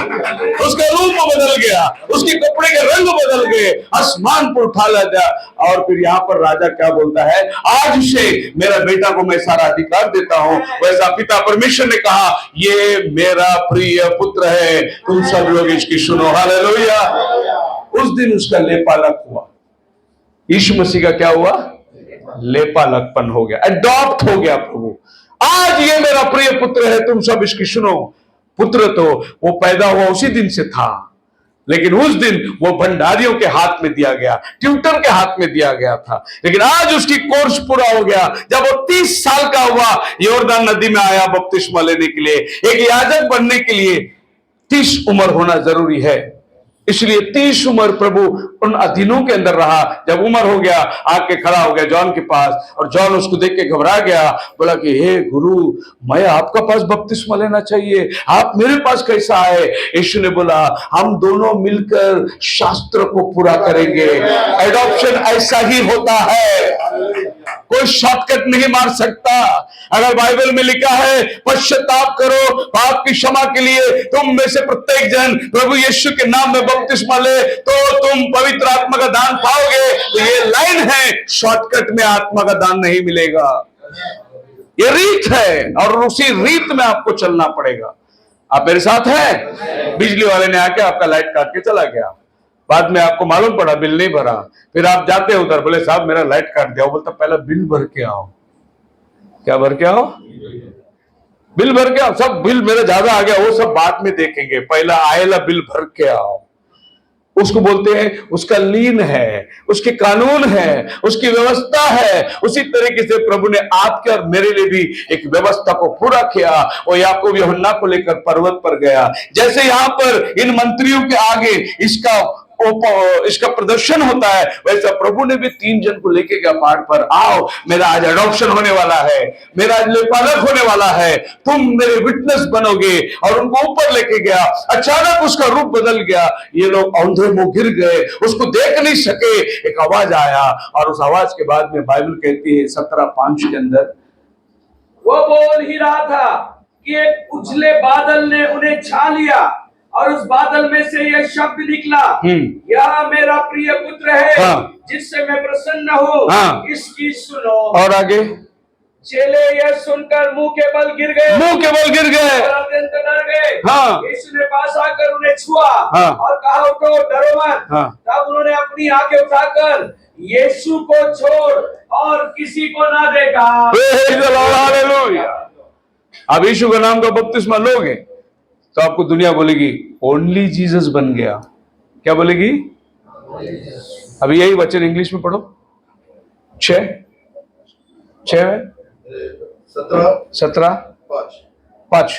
उसका रूप बदल गया, उसके कपड़े के रंग बदल गए, आसमान पर उठा लिया गया। और फिर यहाँ पर राजा क्या बोलता है, आज से मेरा बेटा को मैं सारा अधिकार देता हूं। वैसा पिता परमेश्वर ने कहा, ये मेरा प्रिय पुत्र है, तुम सब लोग इसकी सुनो। हालेलुया। उस दिन उसका लेपालक हुआ। यीशु मसीह का क्या हुआ, लेपालकपन हो गया, अडॉप्ट हो गया प्रभु। आज ये मेरा प्रिय पुत्र है, तुम सब इसकी सुनो। पुत्र तो वो पैदा हुआ उसी दिन से था, लेकिन उस दिन वो भंडारियों के हाथ में दिया गया, ट्यूटर के हाथ में दिया गया था। लेकिन आज उसकी कोर्स पूरा हो गया। जब वो 30 साल का हुआ, यॉर्दन नदी में आया बपतिस्मा लेने के लिए। एक याजक बनने के लिए 30 उम्र होना जरूरी है, इसलिए 30 उम्र प्रभु उन अधीनों के अंदर रहा। जब उम्र हो गया, आके खड़ा हो गया जॉन के पास, और जॉन उसको देख के घबरा गया, बोला कि हे गुरु, मैं आपका पास बपतिस्मा लेना चाहिए, आप मेरे पास कैसा आए। यीशु ने बोला, हम दोनों मिलकर शास्त्र को पूरा करेंगे। एडॉप्शन ऐसा ही होता है, कोई शॉर्टकट नहीं मार सकता। अगर बाइबल में लिखा है पश्चाताप करो पाप की क्षमा के लिए, तुम में से प्रत्येक जन प्रभु यीशु के नाम में बपतिस्मा ले तो तुम पवित्र आत्मा का दान पाओगे। तो ये लाइन है, शॉर्टकट में आत्मा का दान नहीं मिलेगा, ये रीत है, और उसी रीत में आपको चलना पड़ेगा। आप मेरे साथ हैं? बिजली वाले ने आके आपका लाइट काट के चला गया, बाद में आपको मालूम पड़ा बिल नहीं भरा, फिर आप जाते हो उधर, बोले साहब मेरा लाइट काट दिया। बोलता पहले बिल भर के आओ। क्या भर के आओ? बिल भर के आओ। सब बिल मेरा ज्यादा आ गया, वो सब बाद में देखेंगे, पहला आएला बिल भर के आओ। उसको बोलते हैं, उसका लीन है, उसके कानून है, उसकी व्यवस्था है। उसी तरीके से प्रभु ने आपके और मेरे लिए भी एक व्यवस्था को पूरा किया। वो याकूब यूहन्ना को लेकर पर्वत पर गया, जैसे यहाँ पर इन मंत्रियों के आगे इसका प्रदर्शन होता है, वैसा प्रभु ने भी 3 जन को लेके गया पहाड़ पर। आओ, मेरा आज एडॉप्शन होने वाला है, मेरा आज लेपालक होने वाला है, तुम मेरे विटनेस बनोगे। और उनको ऊपर लेके गया, अचानक उसका रूप बदल गया। ये लोग औंधे मुंह गिर गए, उसको देख नहीं सके। एक आवाज आया, और उस आवाज के बाद में बाइबल कहती है 17:5 के अंदर, वो बोल ही रहा था कि एक उजले बादल ने उन्हें छा लिया, और उस बादल में से यह शब्द निकला, यह मेरा प्रिय पुत्र है, जिससे मैं प्रसन्न हूँ, इसकी सुनो। और आगे चेले यह सुनकर मुंह के बल गिर गए, और अत्यंत डर गए। यीशु ने पास आकर उन्हें छुआ और कहा, उठो, डरो मत। तब उन्होंने अपनी आंखें उठाकर यीशु को छोड़ और किसी को ना देखा। अब यीशु का नाम का बपतिस्मा लोगे तो आपको दुनिया बोलेगी ओनली जीसस बन गया। क्या बोलेगी? अभी यही वचन इंग्लिश में पढ़ो, 6 17:5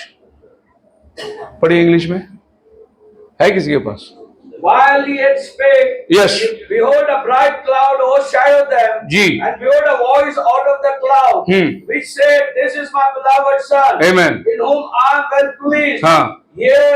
पढ़िए इंग्लिश में। है किसी के पास? While he yet spake, Yes. behold, a bright cloud overshadowed them. Ji. And behold, a voice out of the cloud, which said, "This is my beloved Son, Amen. in whom I am well pleased. हाँ. Hear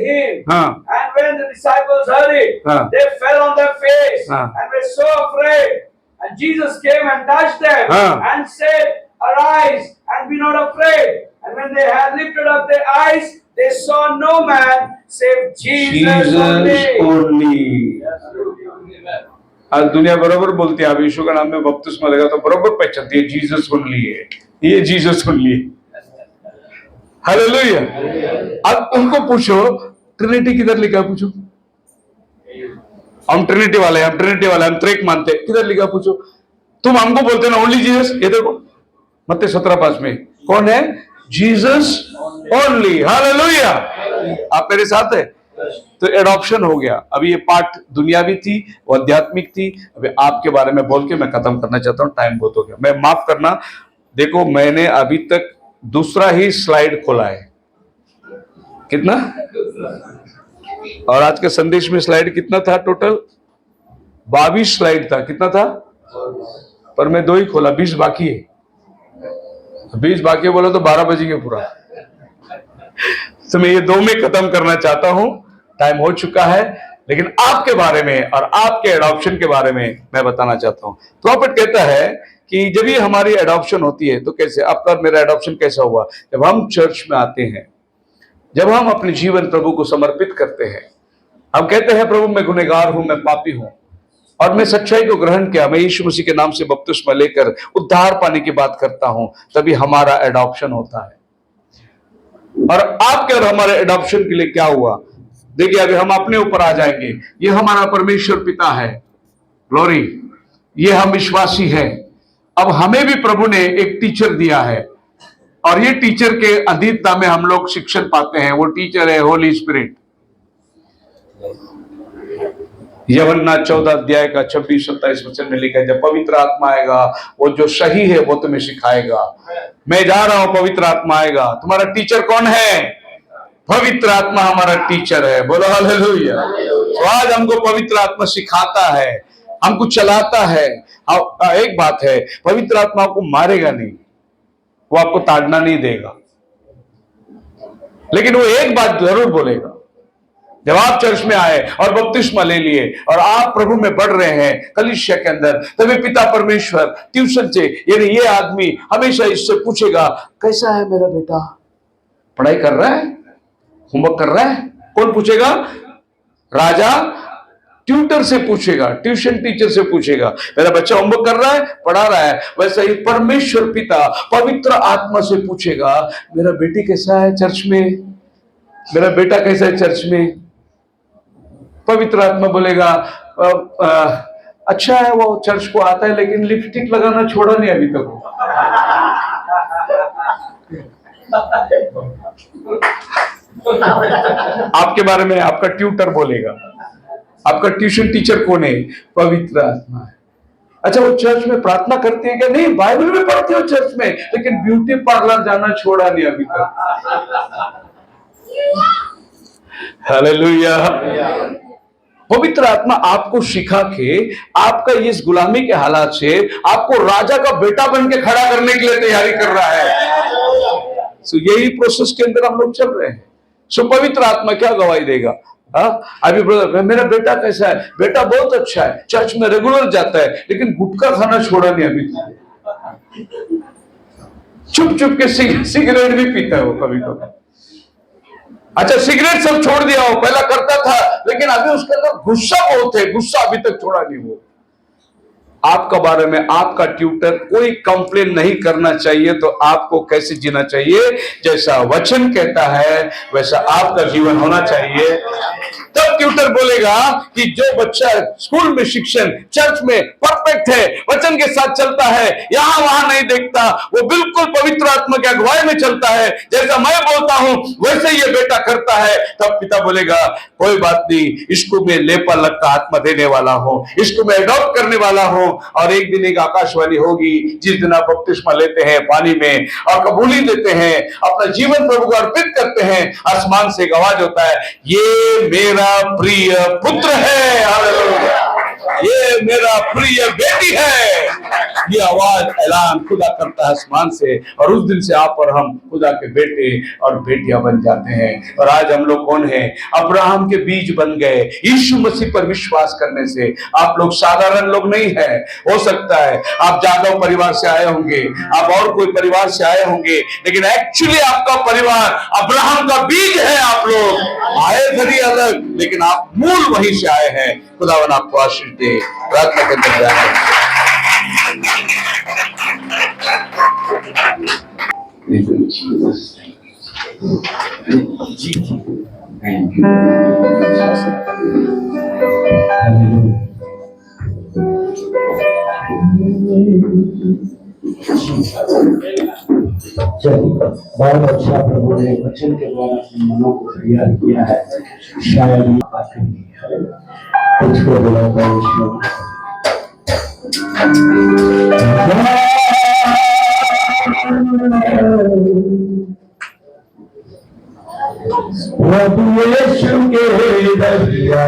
him." हाँ. And when the disciples heard it, हाँ. they fell on their face हाँ. and were so afraid. And Jesus came and touched them हाँ. and said, "Arise and be not afraid." And when they had lifted up their eyes, they saw no man save Jesus only. only. आज दुनिया बराबर बोलती है, अब यीशु का नाम में बपतिस्मा लेगा तो बराबर पहचानती है जीसस ओनली है, ये जीसस ओनली है। हालेलुया। अब उनको पूछो ट्रिनिटी किधर लिखा है, पूछो। हम ट्रिनिटी वाले हैं, हम ट्रिनिटी वाले, हम त्रिक मानते हैं, किधर लिखा पूछो। तुम हमको बोलते ना ओनली जीसस, ये देखो मत्ती 17:5 में कौन है, जीसस ओनली। हालेलुया। आप मेरे साथ है। तो एडॉप्शन हो गया। अभी ये पार्ट दुनियावी थी, वो आध्यात्मिक थी। अभी आपके बारे में बोल के मैं खत्म करना चाहता हूं, टाइम बहुत हो गया। मैं माफ करना, देखो मैंने अभी तक दूसरा ही स्लाइड खोला है। कितना? और आज के संदेश में स्लाइड कितना था टोटल? 22 स्लाइड था। कितना था? पर मैं 2 ही खोला, 20 बाकी है। 20 बाकी बोला तो 12 बजेंगे पूरा। तो मैं ये 2 में खत्म करना चाहता हूं, टाइम हो चुका है। लेकिन आपके बारे में और आपके एडॉप्शन के बारे में मैं बताना चाहता हूं। प्रॉफिट कहता है कि जब ये हमारी एडॉप्शन होती है तो कैसे, आपका मेरा एडॉप्शन कैसा हुआ? जब हम चर्च में आते हैं, जब हम अपने जीवन प्रभु को समर्पित करते हैं, हम कहते हैं प्रभु मैं गुनहगार हूं, मैं पापी हूं और मैं सच्चाई को ग्रहण किया, मैं यीशु मसीह के नाम से बपतिस्मा लेकर उद्धार पाने की बात करता हूं, तभी हमारा एडॉप्शन होता है। और आपके और हमारे एडॉप्शन के लिए क्या हुआ? देखिए अभी हम अपने ऊपर आ जाएंगे। ये हमारा परमेश्वर पिता है, ग्लोरी, ये हम विश्वासी हैं। अब हमें भी प्रभु ने एक टीचर दिया है और ये टीचर के अधीनता में हम लोग शिक्षण पाते हैं। वो टीचर है होली स्पिरिट। यूहन्ना 14 अध्याय का 26-27 वचन में लिखा है, जब पवित्र आत्मा आएगा वो जो सही है वो तुम्हें सिखाएगा। मैं जा रहा हूं, पवित्र आत्मा आएगा। तुम्हारा टीचर कौन है? पवित्र आत्मा हमारा टीचर है। बोलो हालेलुया। तो आज हमको पवित्र आत्मा सिखाता है, हमको चलाता है। एक बात है, पवित्र आत्मा आपको मारेगा नहीं, वो आपको ताड़ना नहीं देगा, लेकिन वो एक बात जरूर बोलेगा। जब आप चर्च में आए और बपतिस्मा ले लिए और आप प्रभु में बढ़ रहे हैं कलीसिया के अंदर, तभी पिता परमेश्वर ट्यूशन से, यानी ये आदमी हमेशा इससे पूछेगा, कैसा है मेरा बेटा, पढ़ाई कर रहा है, होमवर्क कर रहा है? कौन पूछेगा? राजा ट्यूटर से पूछेगा, ट्यूशन टीचर से पूछेगा, मेरा बच्चा होमवर्क कर रहा है, पढ़ा रहा है। वैसा ही परमेश्वर पिता पवित्र आत्मा से पूछेगा, मेरा बेटी कैसा है चर्च में, मेरा बेटा कैसा है चर्च में? पवित्र आत्मा बोलेगा, अच्छा है वो चर्च को आता है, लेकिन लिपस्टिक लगाना छोड़ा नहीं अभी तक। आपके बारे में आपका ट्यूटर बोलेगा। आपका ट्यूशन टीचर कौन है? पवित्र आत्मा है। अच्छा, वो चर्च में प्रार्थना करती है क्या? नहीं, बाइबल में पढ़ती हो चर्च में, लेकिन ब्यूटी पार्लर जाना छोड़ा नहीं अभी तक। हालेलुया। पवित्र आत्मा आपको सिखा के, आपका इस गुलामी के हालात से आपको राजा का बेटा बन के खड़ा करने के लिए तैयारी कर रहा है। सो यही प्रोसेस के अंदर हम लोग चल रहे हैं। सो पवित्र आत्मा क्या गवाही देगा? अभी ब्रदर मेरा बेटा कैसा है? बेटा बहुत अच्छा है, चर्च में रेगुलर जाता है, लेकिन गुटखा खाना छोड़ा नहीं अभी तक। चुप चुप के सिगरेट भी पीता है वो कभी कभी। अच्छा, सिगरेट सब छोड़ दिया हो, पहला करता था, लेकिन अभी उसके अंदर गुस्सा बहुत है, गुस्सा अभी तक छोड़ा नहीं वो। आपका बारे में आपका ट्यूटर कोई कंप्लेन नहीं करना चाहिए, तो आपको कैसे जीना चाहिए? जैसा वचन कहता है वैसा आपका जीवन होना चाहिए। तब ट्यूटर बोलेगा कि जो बच्चा स्कूल में शिक्षण, चर्च में परफेक्ट है, वचन के साथ चलता है, यहां वहां नहीं देखता, वो बिल्कुल पवित्र आत्मा की अगुवाई में चलता है, जैसा मैं बोलता हूं वैसे ये बेटा करता है, तब पिता बोलेगा कोई बात नहीं, इसको मैं लेपा लगता आत्मा देने वाला हूं, इसको मैं अडॉप्ट करने वाला हूं। और एक दिन एक आकाशवाणी होगी, जिस दिन आप बपतिस्मा लेते हैं पानी में और कबूली देते हैं, अपना जीवन प्रभु को अर्पित करते हैं, आसमान से एक आवाज होता है, ये मेरा मेरा प्रिय पुत्र है, हालेलुया, ये मेरा प्रिय बेटी है। ये आवाज ऐलान खुदा करता है आसमान से, और उस दिन से आप और हम खुदा के बेटे और बेटियां बन जाते हैं। और आज हम लोग कौन हैं? अब्राहम के बीज बन गए यीशु मसीह पर विश्वास करने से। आप लोग साधारण लोग नहीं है। हो सकता है आप जादव परिवार से आए होंगे, आप और कोई परिवार से आए होंगे, लेकिन एक्चुअली आपका परिवार अब्राहम का बीज है। आप लोग आए भरी अलग, लेकिन आप मूल वहीं से आए हैं। खुदावन आपको आशीष दे। प्रार्थना के अंदर जाए। चलिए, बहुत अच्छा प्रभु ने वचन के द्वारा अपने मनों को तैयार किया है। शायद ये बात नहीं है, कुछ बुलाता है प्रभु यीशु के दरिया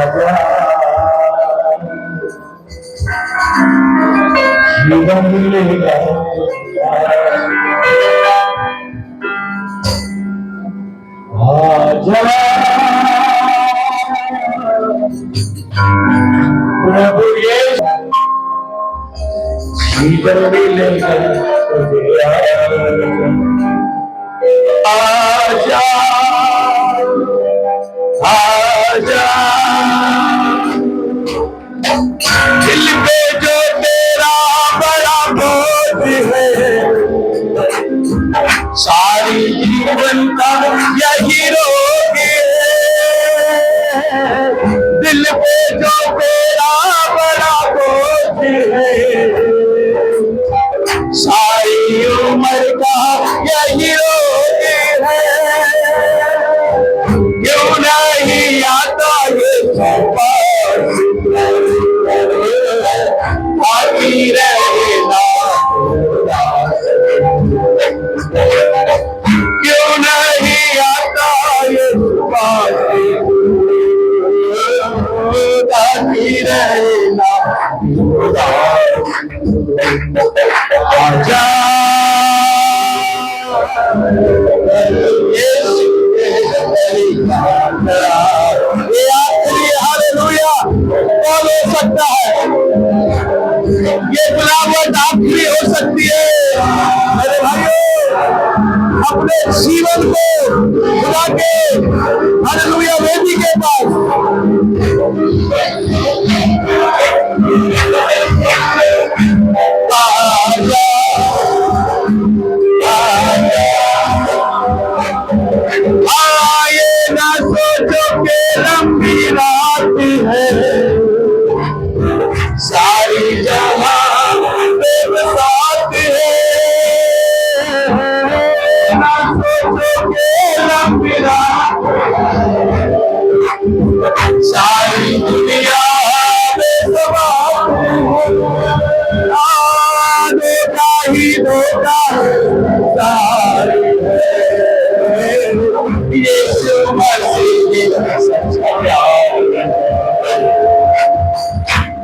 जीवन मिलेगा। आजा प्रभु यीशु जीवन मिलेगा। आजा आजा दिल पे जो तेरा बड़ा बोझ है, सारी जीवन का यही रोग है। दिल पे जो तेरा बड़ा बोझ है, सारी उम्र का यही रोग है। क्यों नहीं आता ये बाकी रहना, क्यों नहीं आता ये बाकी रहना। आजा ये आखिरी हालेलुया कौन हो सकता है? ये बुलावट आखिरी हो सकती है। मेरे भाइयों, अपने जीवन को खुदा के हालेलुया वेदी के पास आए ना सोचो के लंबी रात है, सारी जहां बेबसात है। ना सोचो के लंबी रात, सारी दुनिया बेसबात है। धोखा ही धोखा सारी यीशु मसीह सच्चा प्यार,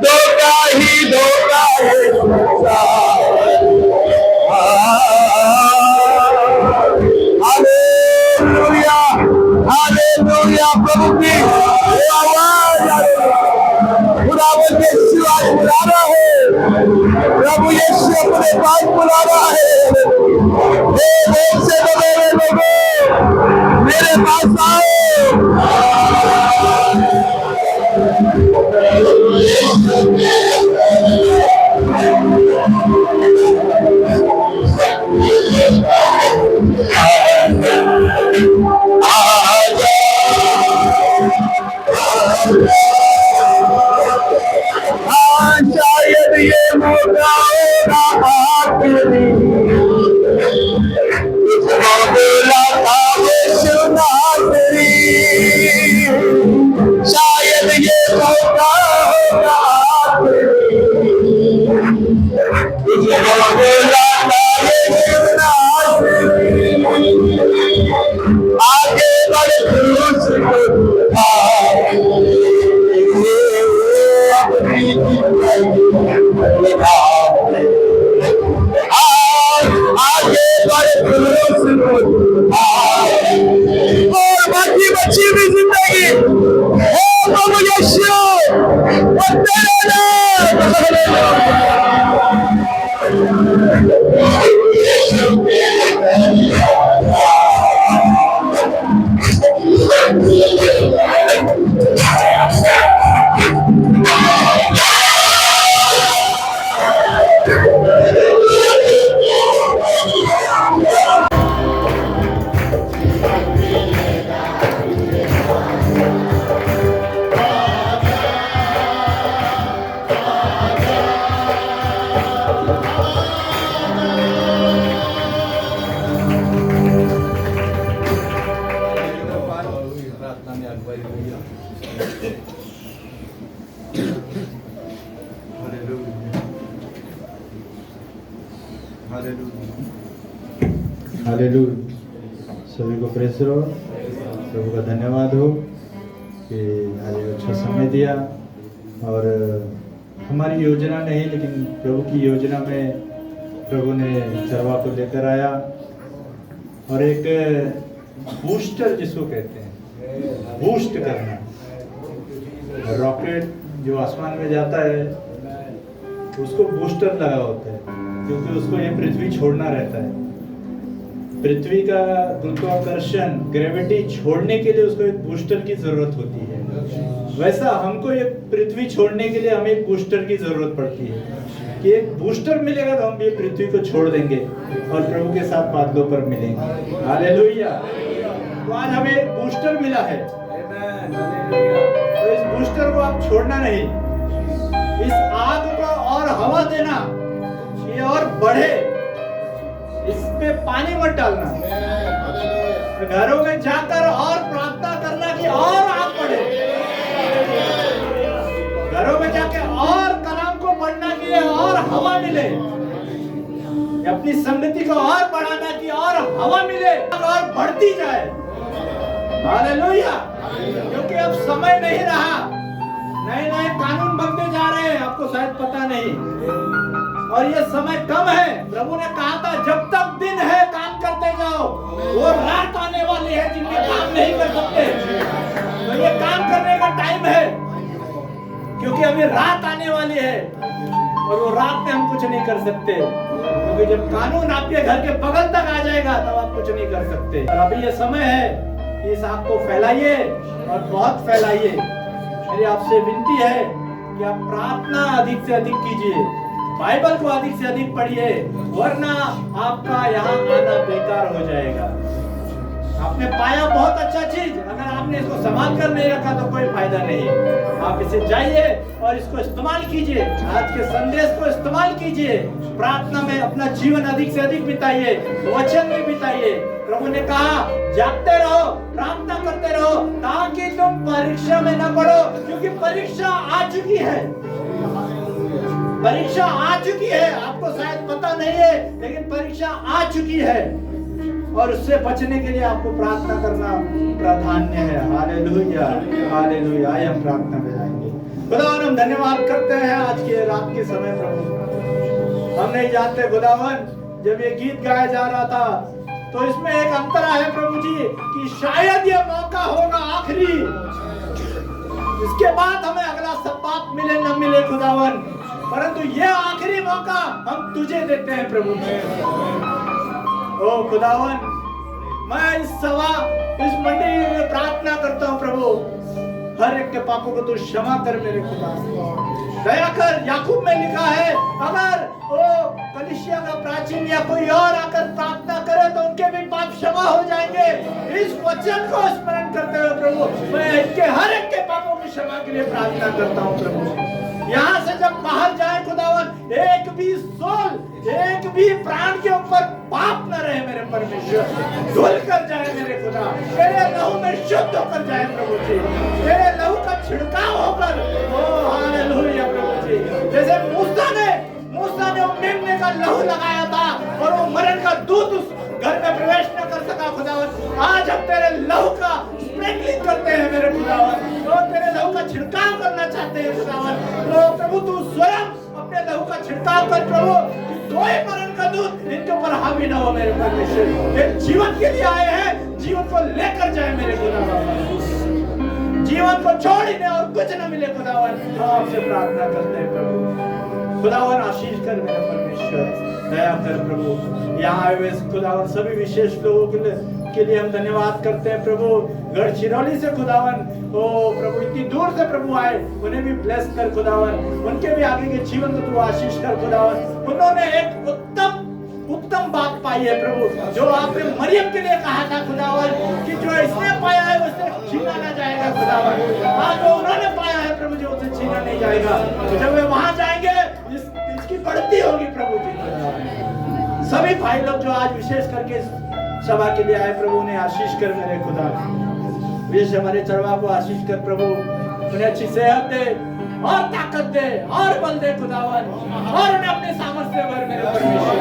धोखा ही धोखा है। Hallelujah hallelujah. प्रभु की आवाज खुदावंद यीशु आज बुला रहा है। प्रभु यीशु अपने पास बुला रहा है। देश से बने लोगों मेरे पास आओ। शायद ये मौका होगा आखिरी, बोला था यीशु नासरी। शायद ये मौका होगा आखिरी, बोला था यीशु नासरी। आगे बढ़ क्रूस को और बाकी बची हुई जिंदगी ओ प्रभु यीशु और तेरा हालेलुया। सभी को प्रेस रो, प्रभु का धन्यवाद हो कि आज एक अच्छा समय दिया। और हमारी योजना नहीं, लेकिन प्रभु की योजना में प्रभु ने चरवा को लेकर आया। और एक बूस्टर जिसको कहते हैं, बूस्ट करना। रॉकेट जो आसमान में जाता है उसको बूस्टर लगा होता है, क्योंकि उसको ये पृथ्वी छोड़ना रहता है। पृथ्वी का गुरुत्वाकर्षण, ग्रेविटी छोड़ने के लिए उसको एक बूस्टर की जरूरत होती है। वैसा हमको ये पृथ्वी छोड़ने के लिए हमें एक बूस्टर की जरूरत पड़ती है कि एक बूस्टर मिलेगा तो हम ये पृथ्वी को छोड़ देंगे और प्रभु के साथ बादलों पर मिलेंगे। हालेलुया। तो आज हमें एक बूस्टर मिला है, तो इस बूस्टर को आप छोड़ना नहीं। इस आग को और हवा देना, ये और बढ़े, इसमें पानी मत डालना। घरों में जाकर और प्रार्थना करना कि और आग बढ़े। घरों में जाकर और कलाम को पढ़ना कि और हवा मिले। अपनी संगति को और बढ़ाना कि और हवा मिले और बढ़ती जाए। हालेलुया। क्योंकि अब समय नहीं रहा, नए नए कानून बनते जा रहे हैं, आपको शायद पता नहीं। और ये समय कम है। प्रभु ने कहा था जब तक दिन है काम करते जाओ, वो रात आने वाली है जिनमें काम नहीं कर सकते। तो ये काम करने का टाइम है, क्योंकि अभी रात आने वाली है और वो रात में हम कुछ नहीं कर सकते, क्योंकि जब कानून आपके घर के बगल तक आ जाएगा तब आप कुछ नहीं कर सकते। और अभी ये समय है कि इस आग को फैलाइए और बहुत फैलाइए। मेरी आपसे विनती है कि आप प्रार्थना अधिक से अधिक कीजिए, बाइबल को अधिक से अधिक पढ़िए, वरना आपका यहाँ आना बेकार हो जाएगा। आपने पाया बहुत अच्छा चीज, अगर आपने इसको संभाल कर नहीं रखा तो कोई फायदा नहीं। आप इसे जाइए और इसको इस्तेमाल कीजिए, आज के संदेश को इस्तेमाल कीजिए, प्रार्थना में अपना जीवन अधिक से अधिक बिताइए, वचन में बिताइए। प्रभु ने कहा जागते रहो, प्रार्थना करते रहो, ताकि तुम परीक्षा में न पड़ो, क्योंकि परीक्षा आ चुकी है। परीक्षा आ चुकी है, आपको शायद पता नहीं है, लेकिन परीक्षा आ चुकी है और उससे बचने के लिए आपको प्रार्थना करना प्राधान्य है। Hallelujah, hallelujah. आइए हम प्रार्थना में जाएंगे। खुदावन हम धन्यवाद करते हैं आज के रात के समय। प्रभु हम नहीं जानते खुदावन, जब ये गीत गाया जा रहा था तो इसमें एक अंतरा है प्रभु जी कि शायद ये मौका होगा आखिरी, इसके बाद हमें अगला सप्ताह मिले न मिले खुदावन, परंतु ये आखिरी मौका हम तुझे देते हैं प्रभु। ओ खुदावन, मैं इस मंडी में प्रार्थना करता हूँ प्रभु, हर एक के पापों को तू क्षमा कर मेरे खुदा, दया कर। याकूब में लिखा है अगर वो कलीसिया का प्राचीन या कोई और आकर प्रार्थना करे तो उनके भी पाप क्षमा हो जाएंगे। इस वचन को स्मरण करते हुए प्रभु मैं इनके हर एक के पापों की क्षमा के लिए प्रार्थना करता हूँ प्रभु। यहाँ से जब बाहर जाए खुदावन, एक भी सोल, एक भी प्राण के ऊपर पाप न रहे मेरे परमेश्वर, धुल कर जाए मेरे खुदा, तेरे लहू में शुद्ध होकर जाए प्रभु जी, तेरे लहू का छिड़काव होकर। ओ हालेलुया प्रभु जी, जैसे मूसा ने मेमने का लहू लगाया था और वो मरण का दूत उस घर में प्रवेश न कर सका खुदावन, आज हम तेरे लहू का स्प्रिंकलिंग करते हैं मेरे खुदावन, तो तेरे लहू का छिड़काव करना चाहते हैं खुदावन। तो प्रभु तू स्वयं अपने लहू का छिड़काव कर प्रभु, कि कोई मरण का दूत इनके ऊपर हावी ना हो मेरे परमेश्वर। ये जीवन के लिए आए हैं, जीवन को लेकर जाए मेरे खुदावन, जीवन को छोड़ ही और कुछ न मिले खुदावन। हम आपसे प्रार्थना करते हैं प्रभु, खुदावन आशीष कर मेरे परमेश्वर, दया कर प्रभु। यहाँ आए हुए खुदावन सभी विशेष लोगों के लिए हम धन्यवाद करते हैं प्रभु। गढ़चिरौली से खुदावन, ओ प्रभु इतनी दूर से प्रभु आए, उन्हें भी ब्लेस कर खुदावन, उनके भी आगे के जीवन को तू आशीष कर खुदावन। उन्होंने एक उत्तम बात पाई है प्रभु, जो आपने मरियम के लिए कहा था खुदावन, कि जो इसने पाया है उससे छीना ना जाएगा खुदावन। आज जो उन्होंने पाया है प्रभु, जो उसे छीना नहीं जाएगा। जब वे वहां जाएंगे इसकी बढ़ती होगी प्रभु जी। सभी भाई लोग जो आज विशेष करके सभा के लिए आए प्रभु, उन्हें आशीष कर मेरे खुदा। विशेष हमारे चरवा को आशीष कर प्रभु, उन्हें अच्छी सेहत दे और ताकत दे और बल दे खुदावन, और उन्हें अपने सामर्थ्य से भर मेरे परमेश्वर।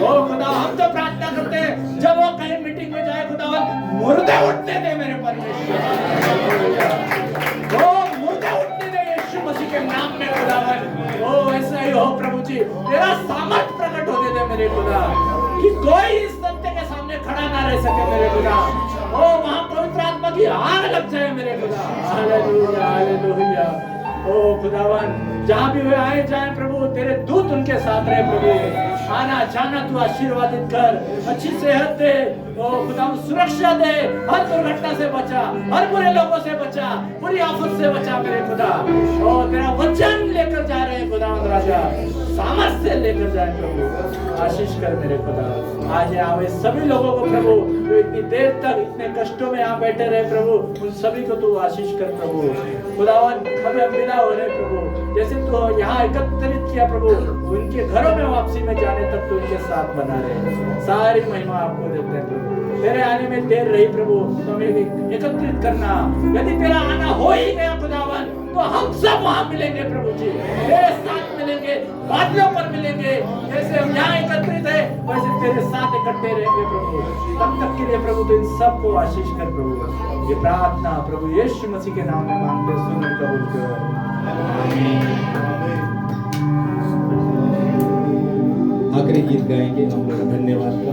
ओ खुदा, हम तो प्रार्थना करते हैं जब वो कहीं मीटिंग में जाए खुदावन, मुर्दे उठने दे मेरे परमेश्वर, ओ मुर्दे उठने दे यीशु मसीह के नाम में खुदावन। ओ ऐसा ही हो प्रभु जी, तेरा सामर्थ प्रकट होने दे मेरे खुदा, कि कोई इस सत्य के सामने खड़ा ना रह सके मेरे खुदा। ओ वहां पवित्र आत्मा की आग लग जाए मेरे खुदा। Hallelujah hallelujah. ओ खुदावन, जहाँ भी वे आए जाए प्रभु, तेरे दूत उनके साथ रहे प्रभु। आना जाना तू आशीर्वादित कर, अच्छी सेहत दे, ओ खुदावन सुरक्षा दे, हर दुर्घटना से बचा, हर बुरे लोगों से बचा, बुरी आफत से बचा मेरे खुदा। ओ तेरा वचन लेकर जा रहे हैं खुदावन राजा, सामर्थ्य से लेकर जाए प्रभु, आशीष कर मेरे खुदा। आज यहाँ आवे सभी लोगों को प्रभु, जो इतनी देर तक इतने कष्टों में यहाँ बैठे रहे प्रभु, उन सभी को तू आशीष कर प्रभु। खुदावन हमें मिला हो रहे प्रभु, जैसे तू यहाँ एकत्रित किया प्रभु, उनके घरों में वापसी में जाने तक तो उनके साथ बना रहे। सारी महिमा आपको देते हैं प्रभु। तेरे आने में देर रही प्रभु, तो हमें एकत्रित करना। यदि तेरा आना हो ही गया खुदावन, तो हम सब वहाँ मिलेंगे प्रभु जी, तेरे साथ मिलेंगे, बादलों पर मिलेंगे। जैसे हम यहाँ एकत्रित है, वैसे तेरे साथ इकट्ठे रहेंगे प्रभु। तब तक के लिए प्रभु तो इन सबको आशीष कर प्रभु। ये प्रार्थना प्रभु यीशु मसीह के नाम में मांगते, सुन और कबूल कर। आखिरी गीत गाएंगे हम लोग धन्यवाद का।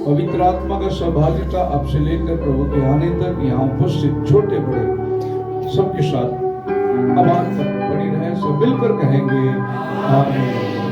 पवित्र आत्मा का सहभागिता आपसे लेकर प्रभु के आने तक यहाँ उपस्थित छोटे बड़े सबके साथ आभार तक बनी रहे। सब मिलकर कहेंगे आमीन।